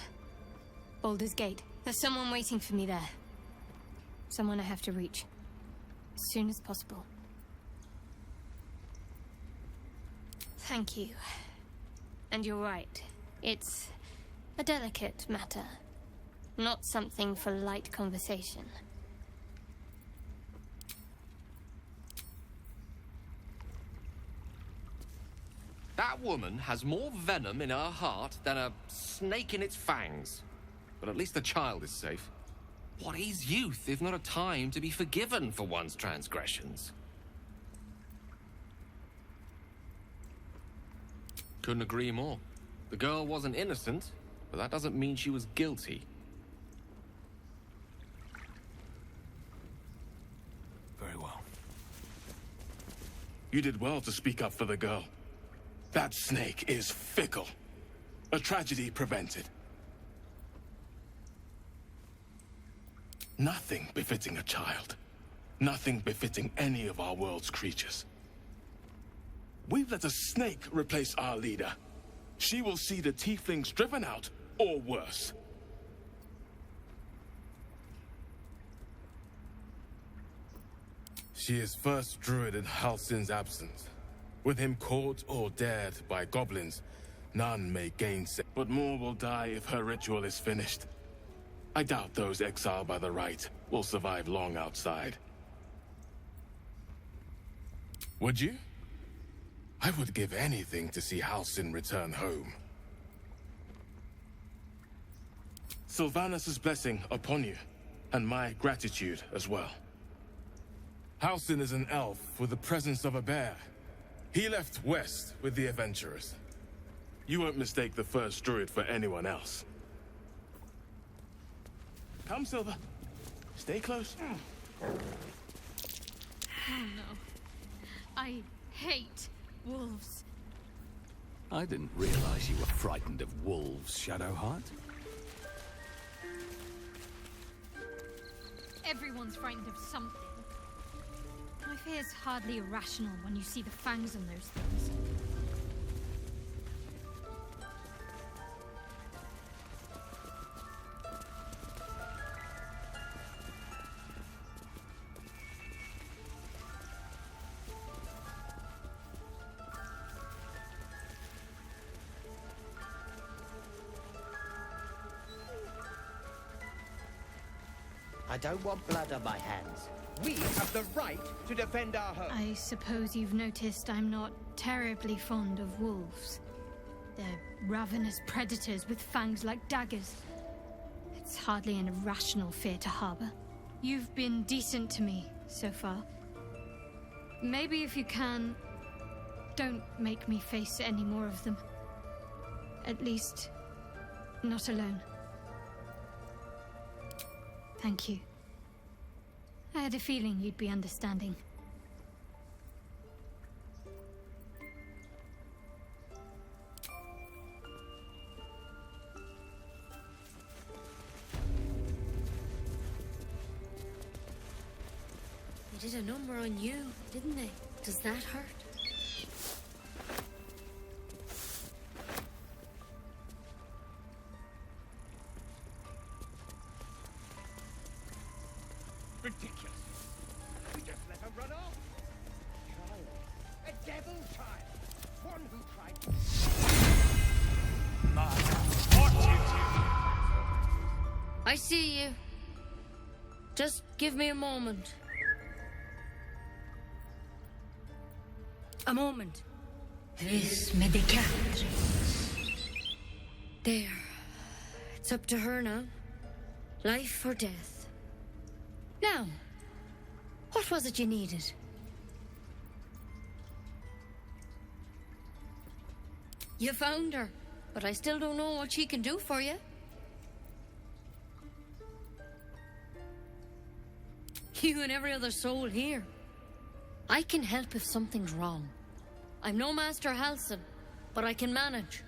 Baldur's Gate. There's someone waiting for me there. Someone I have to reach. As soon as possible. Thank you. And you're right. It's a delicate matter. Not something for light conversation. That woman has more venom in her heart than a snake in its fangs. But at least the child is safe. What is youth if not a time to be forgiven for one's transgressions? Couldn't agree more. The girl wasn't innocent, but that doesn't mean she was guilty. Very well. You did well to speak up for the girl. That snake is fickle. A tragedy prevented. Nothing befitting a child. Nothing befitting any of our world's creatures. We've let a snake replace our leader. She will see the tieflings driven out, or worse. She is first druid in Halsin's absence. With him caught or dared by goblins, none may gainsay. But more will die if her ritual is finished. I doubt those exiled by the right will survive long outside. Would you? I would give anything to see Halsin return home. Sylvanus' blessing upon you, and my gratitude as well. Halsin is an elf with the presence of a bear. He left west with the adventurers. You won't mistake the first druid for anyone else. Come, Silver. Stay close. Oh no. I hate wolves. I didn't realize you were frightened of wolves, Shadowheart. Everyone's frightened of something. My fear's hardly irrational when you see the fangs on those things. I don't want blood on my hands. We have the right to defend our home. I suppose you've noticed I'm not terribly fond of wolves. They're ravenous predators with fangs like daggers. It's hardly an irrational fear to harbor. You've been decent to me so far. Maybe if you can, don't make me face any more of them. At least, not alone. Thank you. I had a feeling you'd be understanding. They did a number on you, didn't they? Does that hurt? Ridiculous. We just let her run off. Child. A devil child. One who tried to... I see you. Just give me a moment. A moment. Vis medicat. There. It's up to her now. Life or death. Now, what was it you needed? You found her, but I still don't know what she can do for you. You and every other soul here. I can help if something's wrong. I'm no Master Halsin, but I can manage.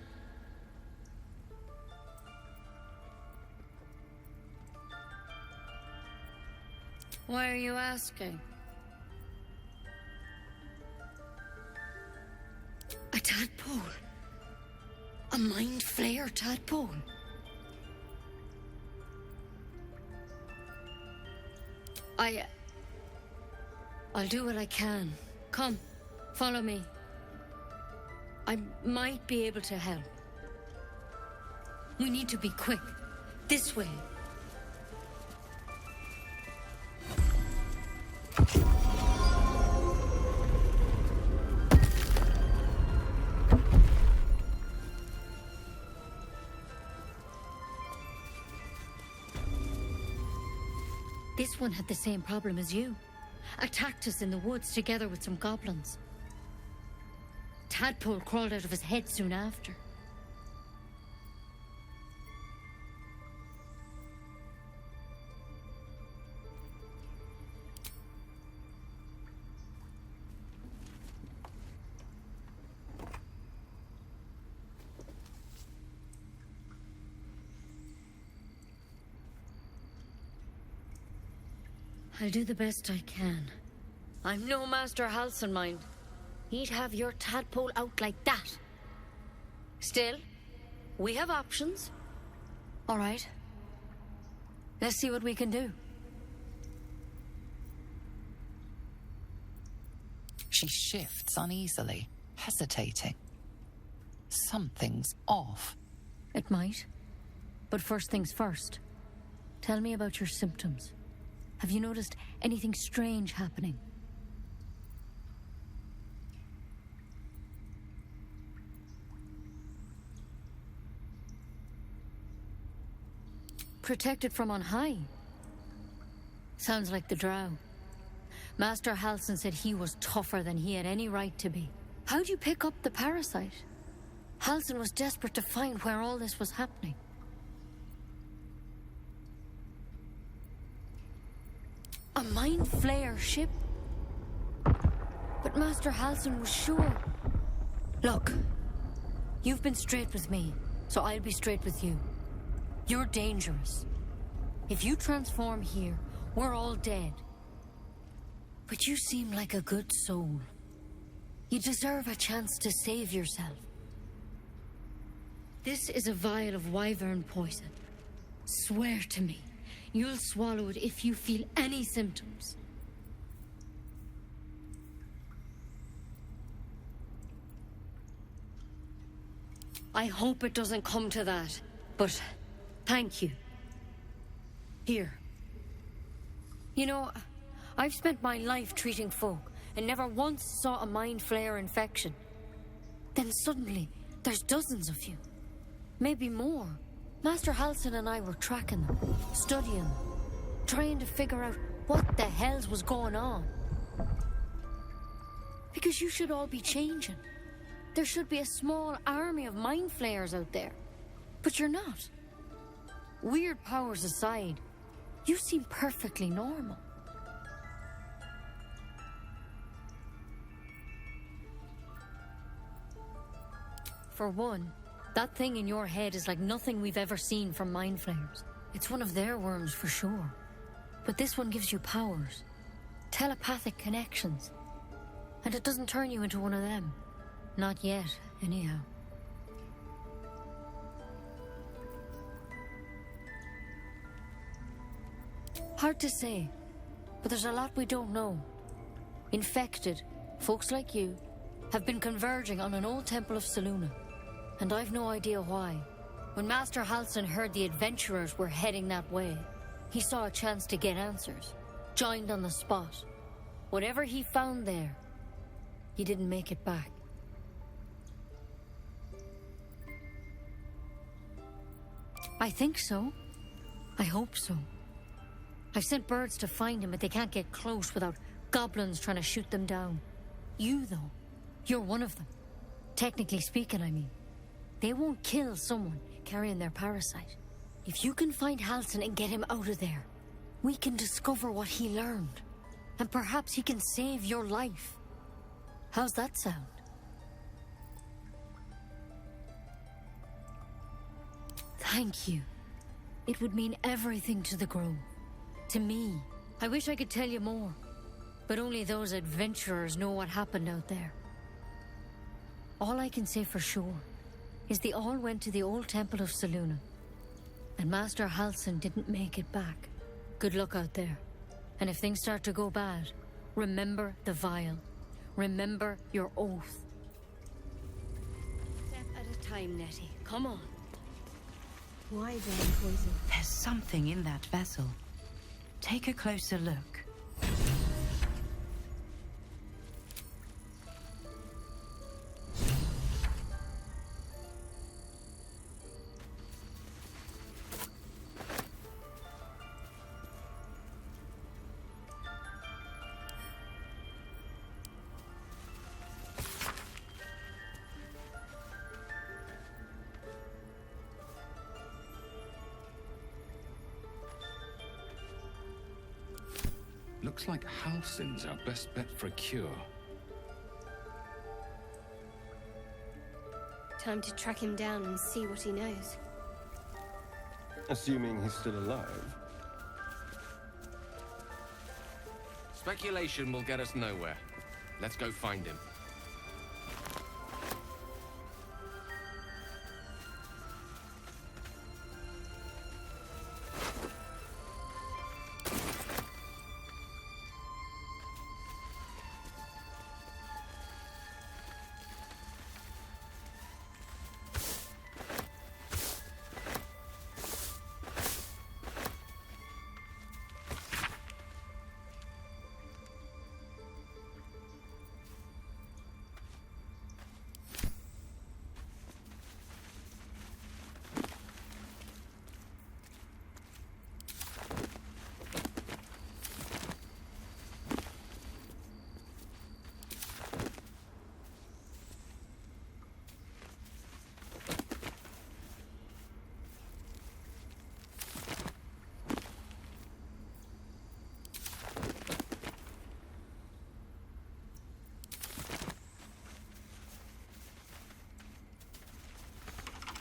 Why are you asking? tadpole. A mind flayer tadpole. I'll do what I can. Come, follow me. I might be able to help. We need to be quick. This way. This one had the same problem as you. Attacked us in the woods together with some goblins. Tadpole crawled out of his head soon after. I'll do the best I can. I'm no Master Halsin, mind. He'd have your tadpole out like that. Still, we have options. All right. Let's see what we can do. She shifts uneasily, hesitating. Something's off. It might. But first things first. Tell me about your symptoms. Have you noticed anything strange happening? Protected from on high? Sounds like the drow. Master Halsin said he was tougher than he had any right to be. How'd you pick up the parasite? Halsin was desperate to find where all this was happening. A mind flayer ship? But Master Halsin was sure. Look, you've been straight with me, so I'll be straight with you. You're dangerous. If you transform here, we're all dead. But you seem like a good soul. You deserve a chance to save yourself. This is a vial of wyvern poison. Swear to me, you'll swallow it if you feel any symptoms. I hope it doesn't come to that, but thank you. Here. You know, I've spent my life treating folk and never once saw a mind flayer infection. Then suddenly, there's dozens of you. Maybe more. Master Halsin and I were tracking them, studying them, trying to figure out what the hells was going on. Because you should all be changing. There should be a small army of mind flayers out there. But you're not. Weird powers aside, you seem perfectly normal. For one, that thing in your head is like nothing we've ever seen from mind flayers. It's one of their worms for sure. But this one gives you powers. Telepathic connections. And it doesn't turn you into one of them. Not yet, anyhow. Hard to say, but there's a lot we don't know. Infected, folks like you, have been converging on an old temple of Selûne. And I've no idea why. When Master Halsin heard the adventurers were heading that way, he saw a chance to get answers. Joined on the spot. Whatever he found there, he didn't make it back. I think so. I hope so. I've sent birds to find him, but they can't get close without goblins trying to shoot them down. You, though, you're one of them. Technically speaking, I mean. They won't kill someone carrying their parasite. If you can find Halsin and get him out of there, we can discover what he learned. And perhaps he can save your life. How's that sound? Thank you. It would mean everything to the Grove. To me. I wish I could tell you more. But only those adventurers know what happened out there. All I can say for sure is they all went to the old temple of Selûne, and Master Halsin didn't make it back. Good luck out there. And if things start to go bad, remember the vial. Remember your oath. Step at a time, Nettie. Come on. Why then poison? There's something in that vessel. Take a closer look. Looks like Halsin's our best bet for a cure. Time to track him down and see what he knows. Assuming he's still alive. Speculation will get us nowhere. Let's go find him.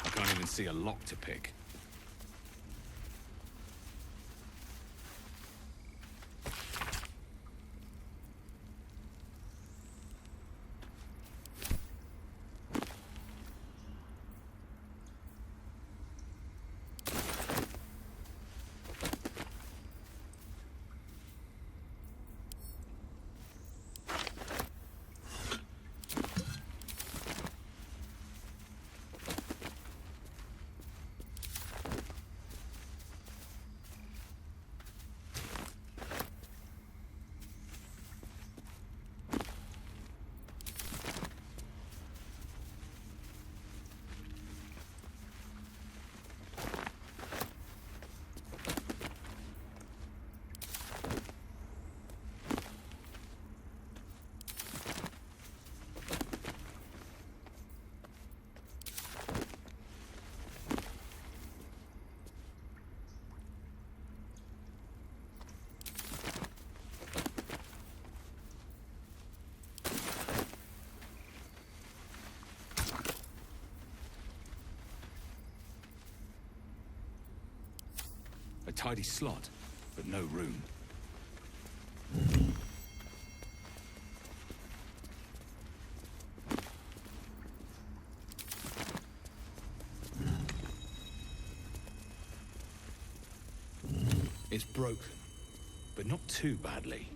I can't even see a lock to pick. A tidy slot, but no room. It's broken, but not too badly.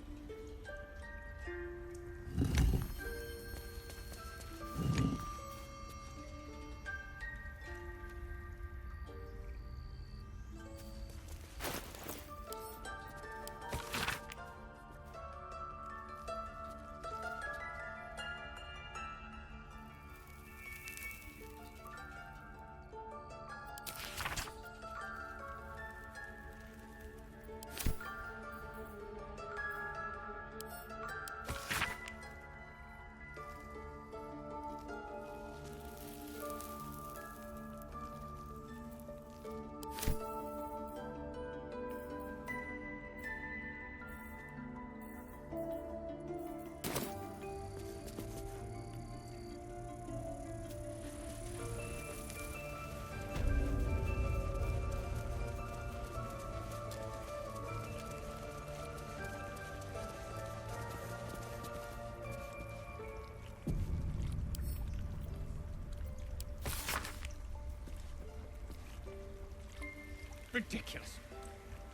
Ridiculous.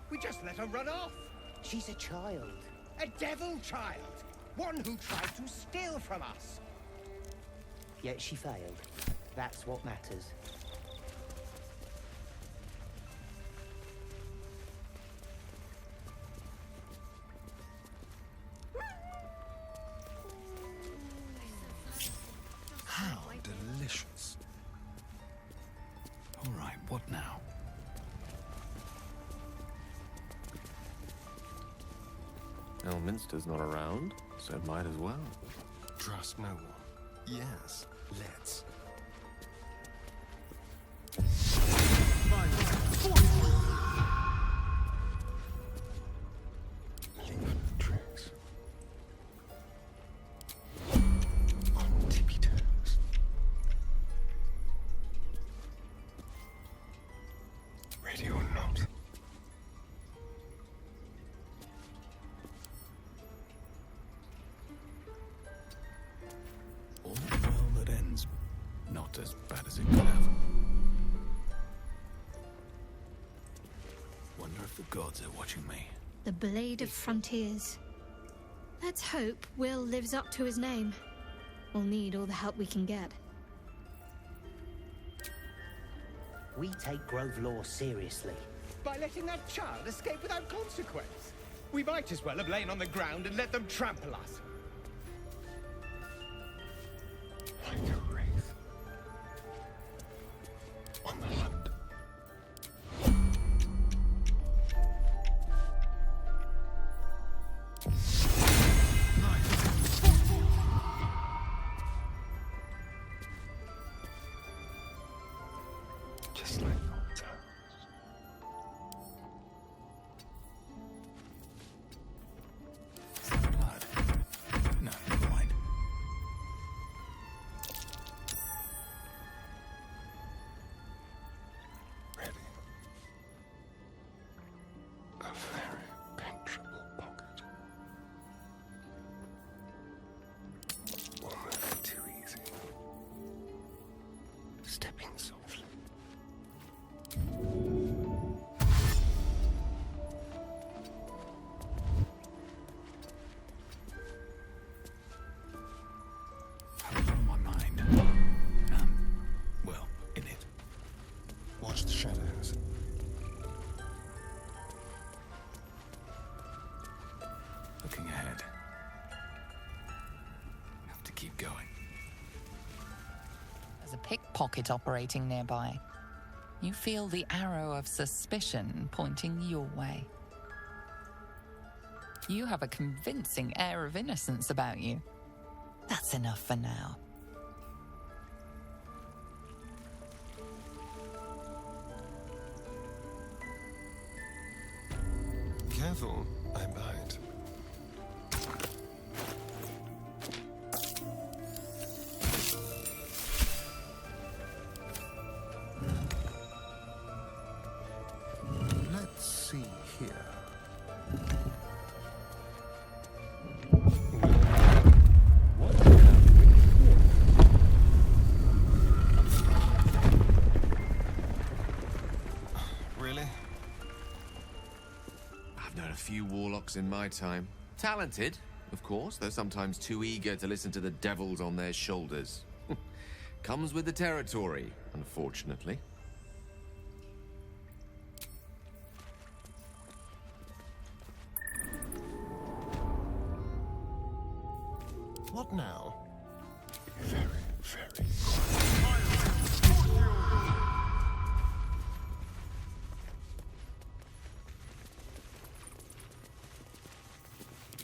We just let her run off. She's a child. A devil child. One who tried to steal from us. Yet she failed. That's what matters. How delicious. All right, what now? Elminster's not around, so might as well. Trust no one. Yes, let's. Leave the tricks. On tippy toes. Ready or not. All well that ends. Not as bad as it could have. Wonder if the gods are watching me. The Blade of Frontiers. Let's hope Will lives up to his name. We'll need all the help we can get. We take Grove law seriously. By letting that child escape without consequence. We might as well have lain on the ground and let them trample us. Like a wraith. On the hunt. Just like old times. Blood. No, never mind. Ready. A very penetrable pocket. Won't move too easy. Stepping softly. On my mind. Well, in it. Watch the shadows. Looking ahead. Have to keep going. There's a pickpocket operating nearby. You feel the arrow of suspicion pointing your way. You have a convincing air of innocence about you. That's enough for now. Careful, I bite. Let's see here. What have we here? Really? I've known a few warlocks in my time. Talented, of course, though sometimes too eager to listen to the devils on their shoulders. Comes with the territory, unfortunately. What now? Very, very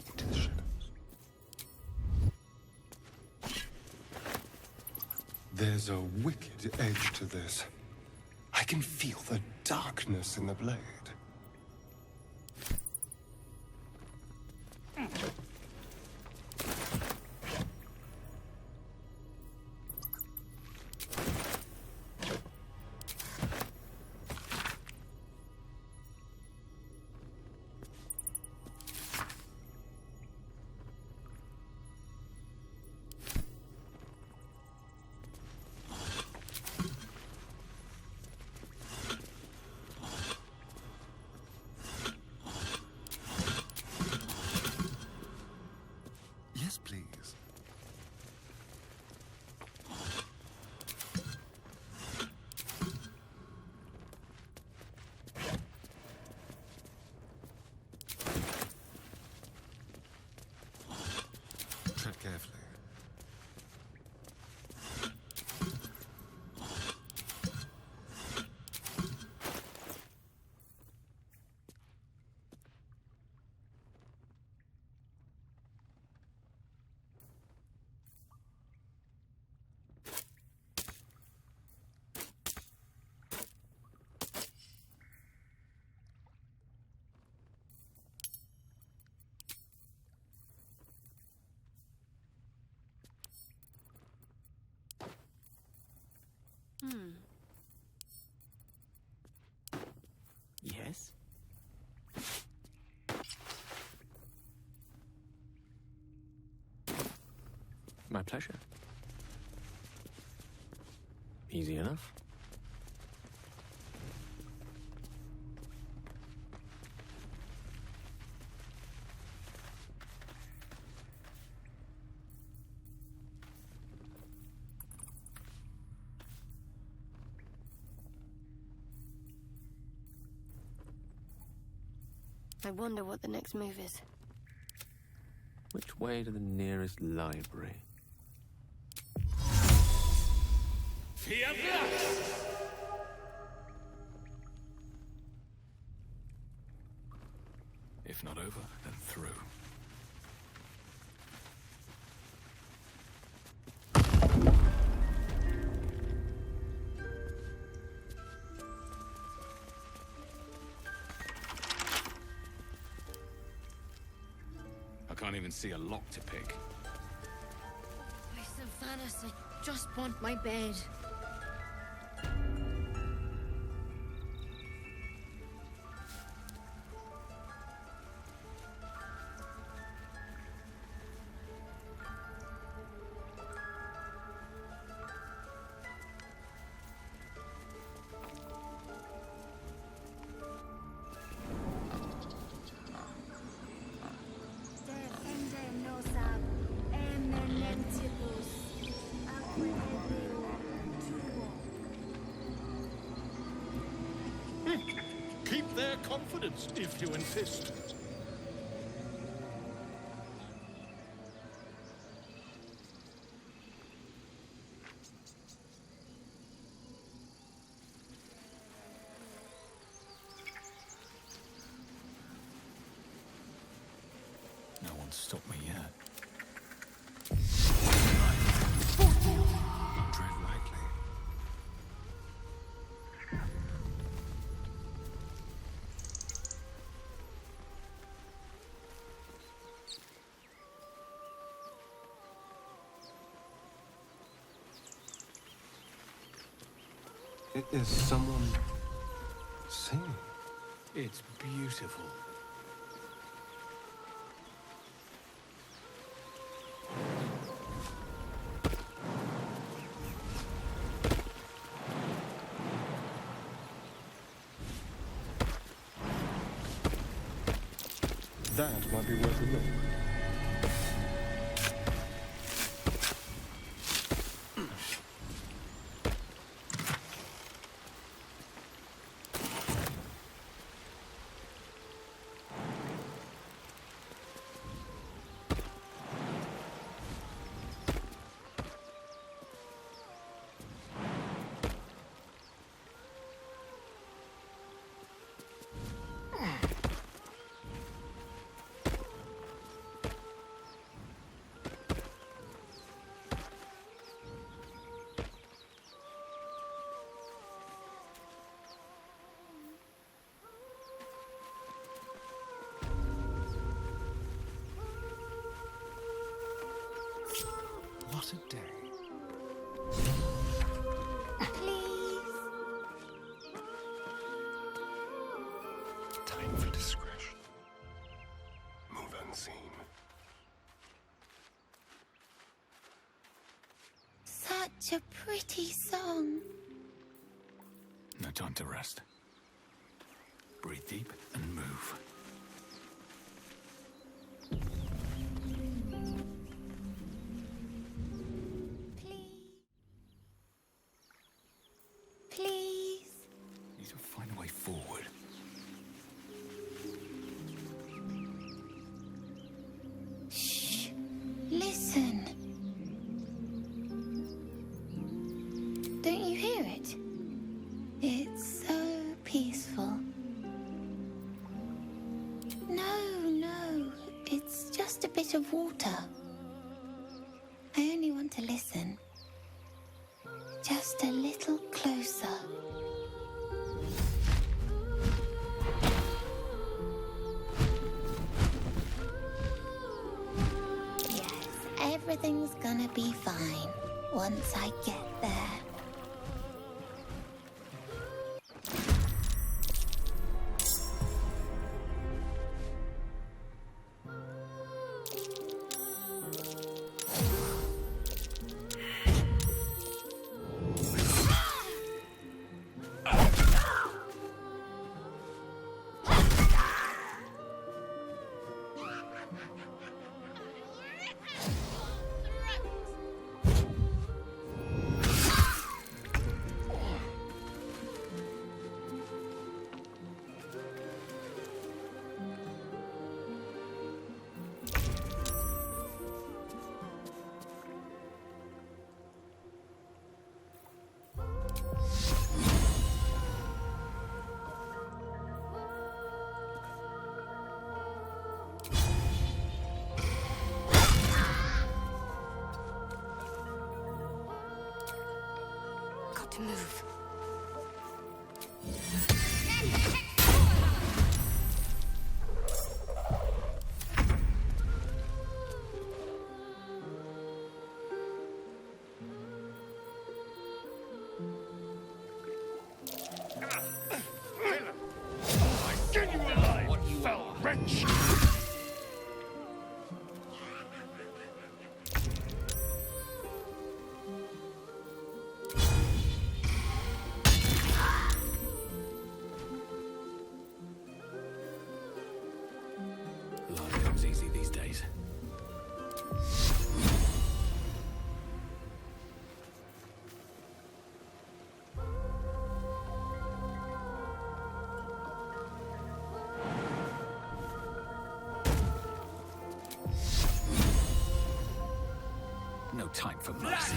Into the shadows. There's a wicked edge to this. I can feel the darkness in the blade. My pleasure. Easy enough. I wonder what the next move is. Which way to the nearest library? If not over, then through. I can't even see a lock to pick. My Sylvanas, I just want my bed. Keep their confidence, if you insist. No one's stopped me yet. Tread lightly. Is someone singing? It's beautiful. That might be worth a look. What a day. Time for discretion. Move unseen. Such a pretty song. No time to rest. Breathe deep and move. Please. Need to find a way forward. Shh. Listen. Don't you hear it? It's so peaceful. No. It's just a bit of water. I only want to listen. Just a little closer. Yes, everything's gonna be fine once I get there. days. No time for mercy.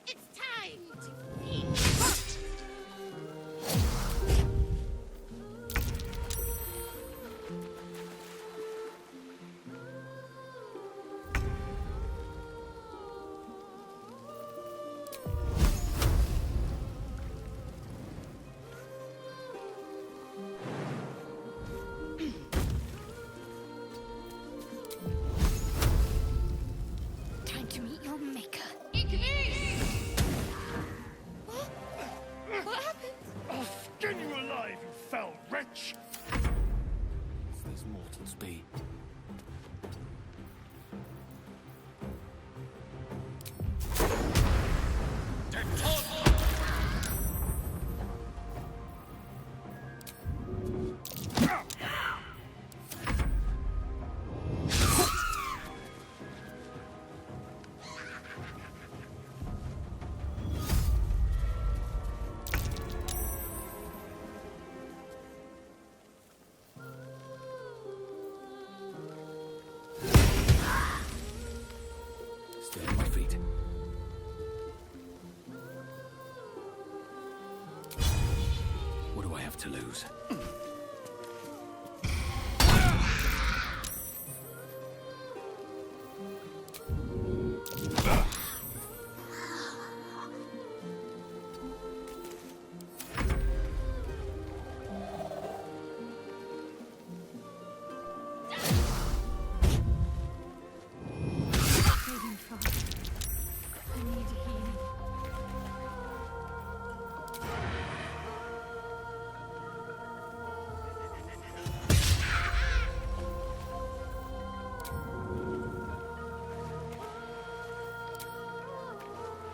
It's time to eat. Time to meet your maker. What happened? I'll skin you alive, you foul wretch! If these mortals be. Stay on my feet. What do I have to lose? Saving Father. I need healing.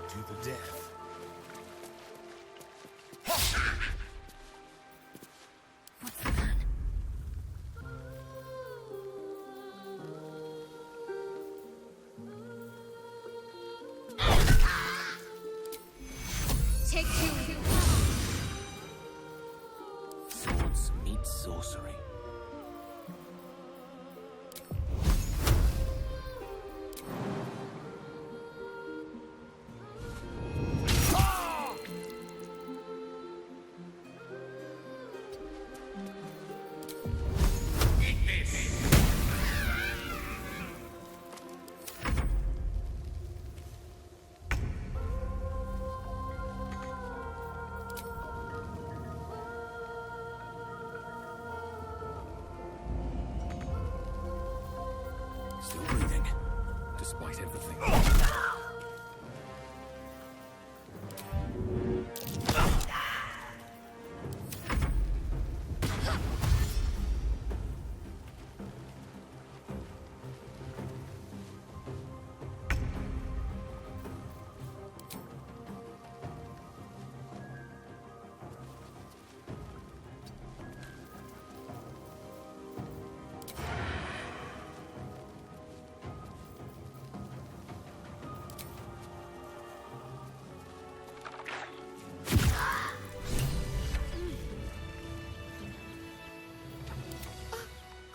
To the death. What's the plan? Take two. Swords meet sorcery. Still breathing, despite everything.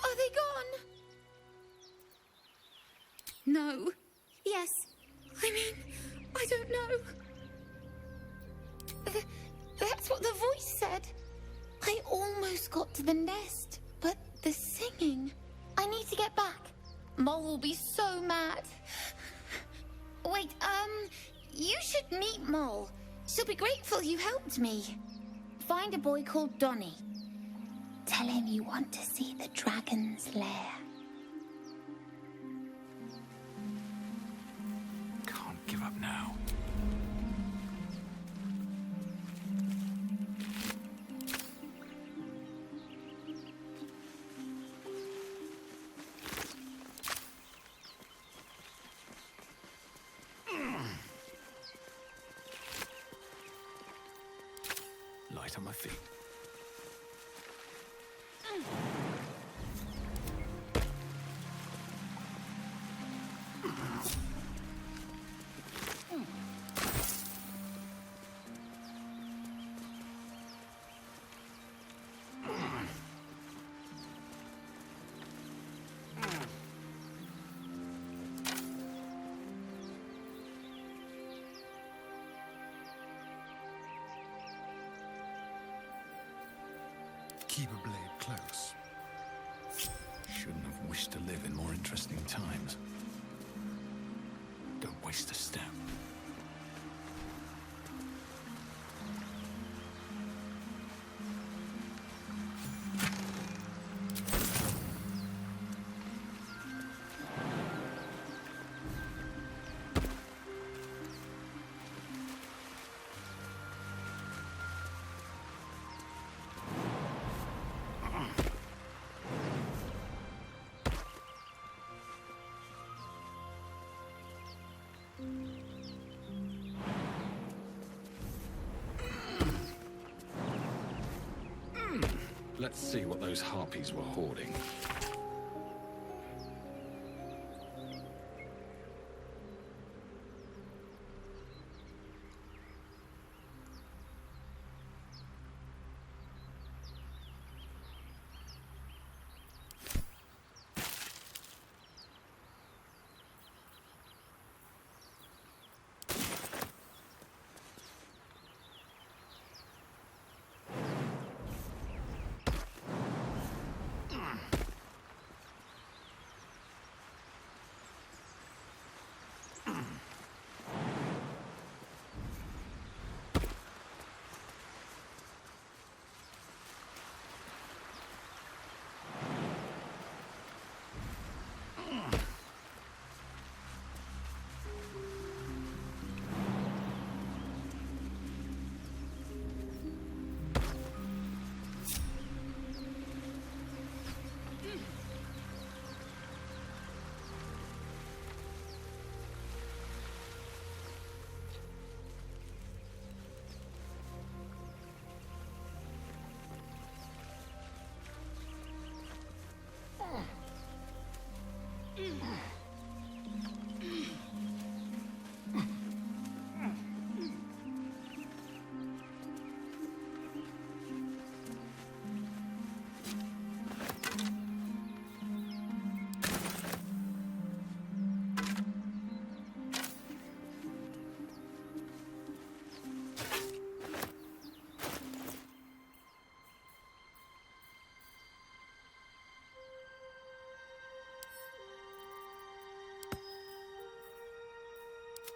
Are they gone? No. Yes. I mean, I don't know. That's what the voice said. I almost got to the nest, but the singing. I need to get back. Mole will be so mad. Wait, you should meet Mole. She'll be grateful you helped me. Find a boy called Donny. Tell him you want to see the dragon's lair. Can't give up now. right on my feet. Keep a blade close. Shouldn't have wished to live in more interesting times. Don't waste a step. Let's see what those harpies were hoarding.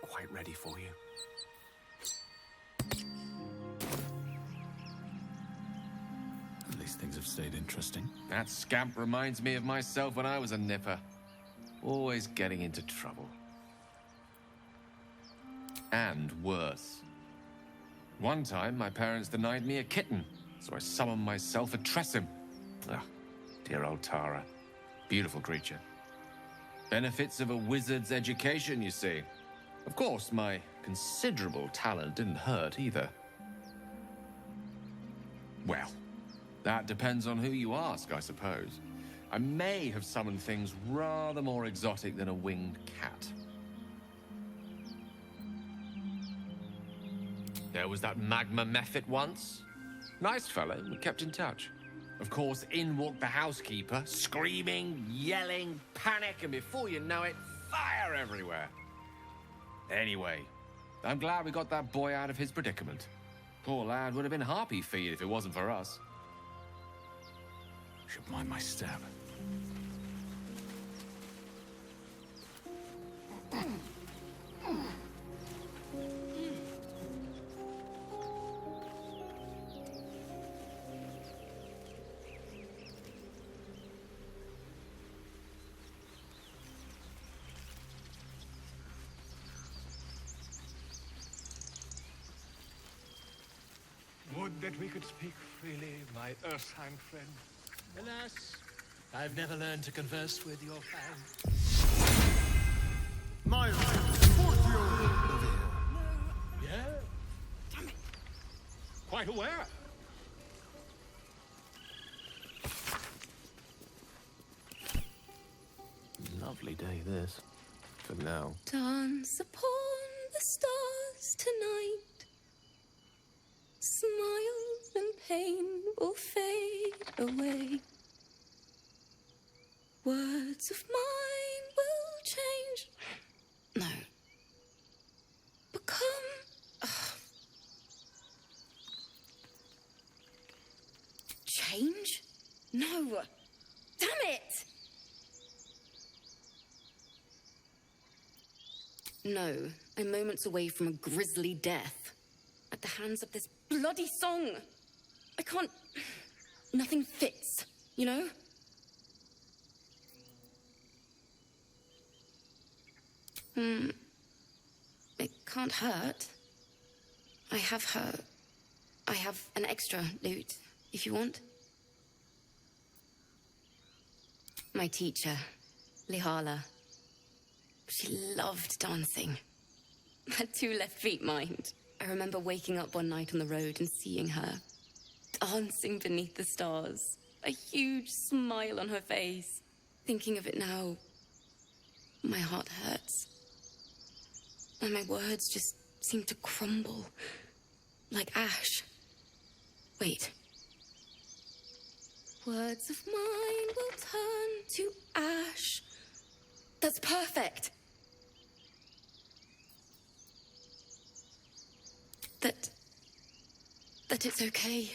Quite ready for you. At least things have stayed interesting. That scamp reminds me of myself when I was a nipper. Always getting into trouble. And worse. One time, my parents denied me a kitten, so I summoned myself a Tressim. Ah, dear old Tara. Beautiful creature. Benefits of a wizard's education, you see. Of course, my considerable talent didn't hurt either. Well, that depends on who you ask, I suppose. I may have summoned things rather more exotic than a winged cat. There was that magma mephit once. Nice fellow, we kept in touch. Of course, in walked the housekeeper, screaming, yelling, panic, and before you know it, fire everywhere. Anyway, I'm glad we got that boy out of his predicament. Poor lad would have been Harpy feed if it wasn't for us. Should mind my step. Would that we could speak freely, my Earthheim friend. Alas, I've never learned to converse with your fang. My Yeah? Damn it. Quite aware. okay, this. For now. Dance upon the stars tonight. Smile and pain will fade away. Words of mine will change. No. Become. Change? No. Damn it! No, I'm moments away from a grisly death. At the hands of this bloody song. I can't... Nothing fits, you know? It can't hurt. I have an extra lute, if you want. My teacher, Lihala. She loved dancing. Had 2 left feet, mind. I remember waking up one night on the road and seeing her, dancing beneath the stars, a huge smile on her face. Thinking of it now, my heart hurts. And my words just seem to crumble, like ash. Wait. Words of mine will turn to ash. That's perfect. That it's okay.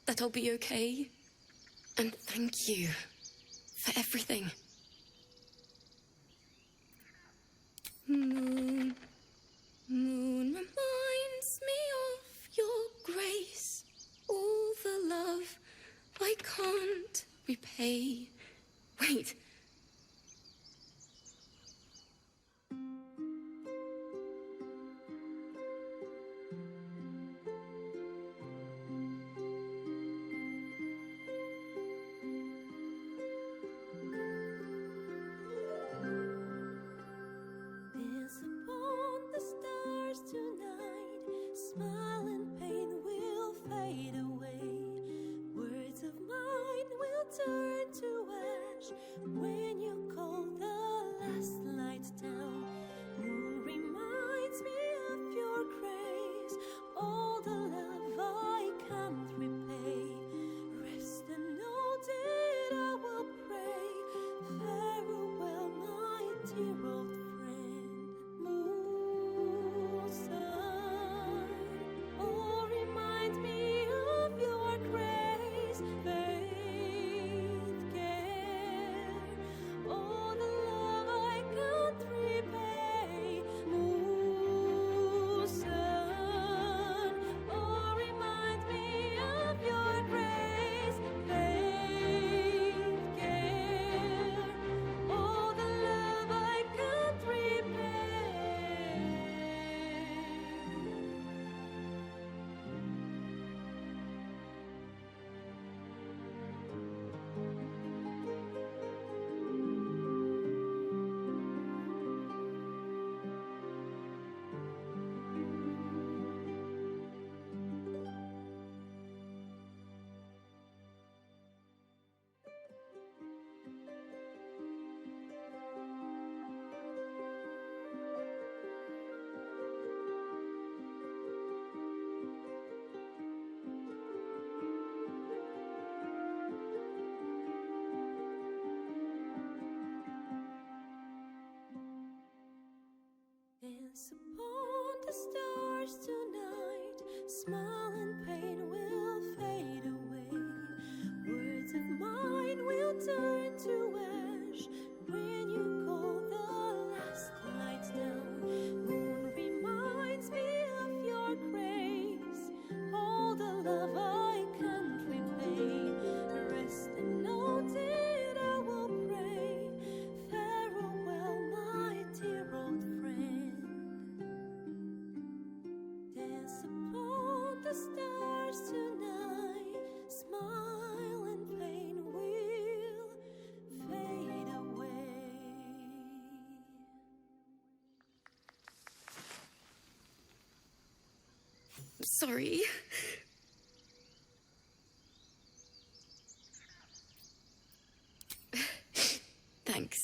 That I'll be okay. And thank you for everything. Moon, moon reminds me of your grace. All the love I can't repay. Wait. Dance upon the stars tonight. Smile and pain will fade away. Words of mine will turn to ash when you call the last lights down. Moon reminds me of your grace. All the love I can't repay. Rest and note it, I will pray. Farewell, my dear old friend. Dance upon the stars tonight. Smile and pain will fade away. Sorry. Thanks.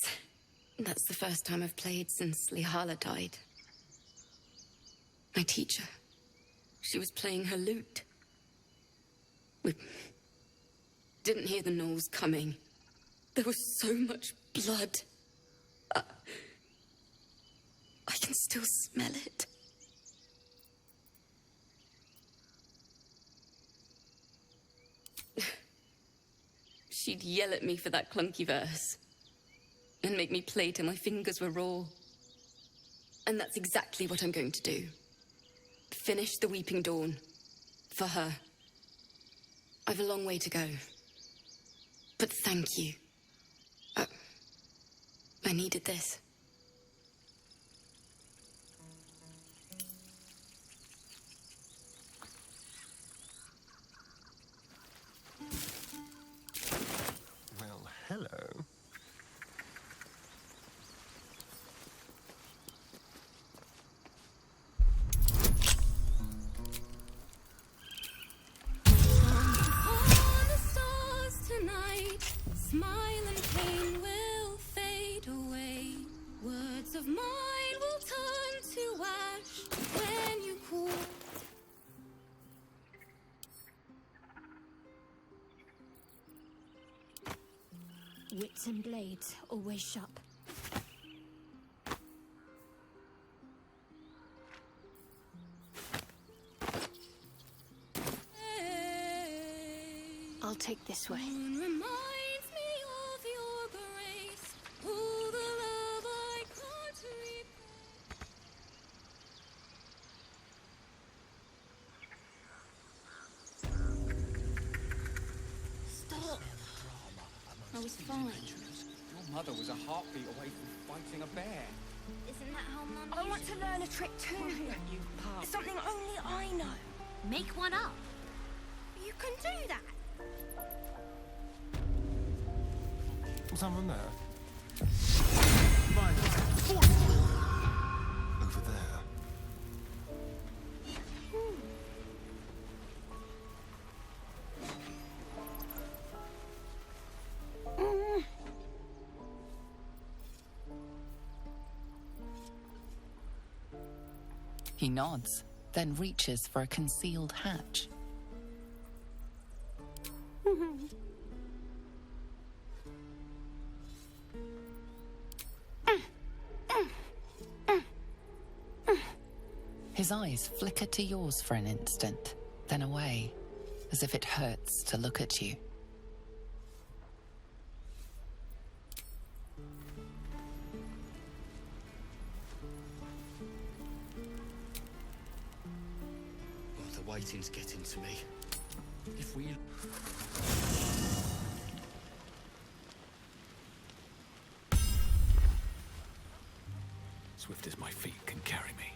That's the first time I've played since Lihala died. My teacher. She was playing her lute. We didn't hear the gnolls coming. There was so much blood. I can still smell it. She'd yell at me for that clunky verse. And make me play till my fingers were raw. And that's exactly what I'm going to do. Finish the Weeping Dawn. For her. I've a long way to go. But thank you. I needed this. Well, hello. Smile and pain will fade away. Words of mine will turn to ash when you call. Wits and blades, always sharp. I'll take this way. I was fine. Your mother was a heartbeat away from fighting a bear. Isn't that how Mum I want to learn a trick too. Something only I know. Make one up. You can do that. Someone there? Over there. He nods, then reaches for a concealed hatch. His eyes flicker to yours for an instant, then away, as if it hurts to look at you. The waiting's getting to me. If we... Swift as my feet can carry me.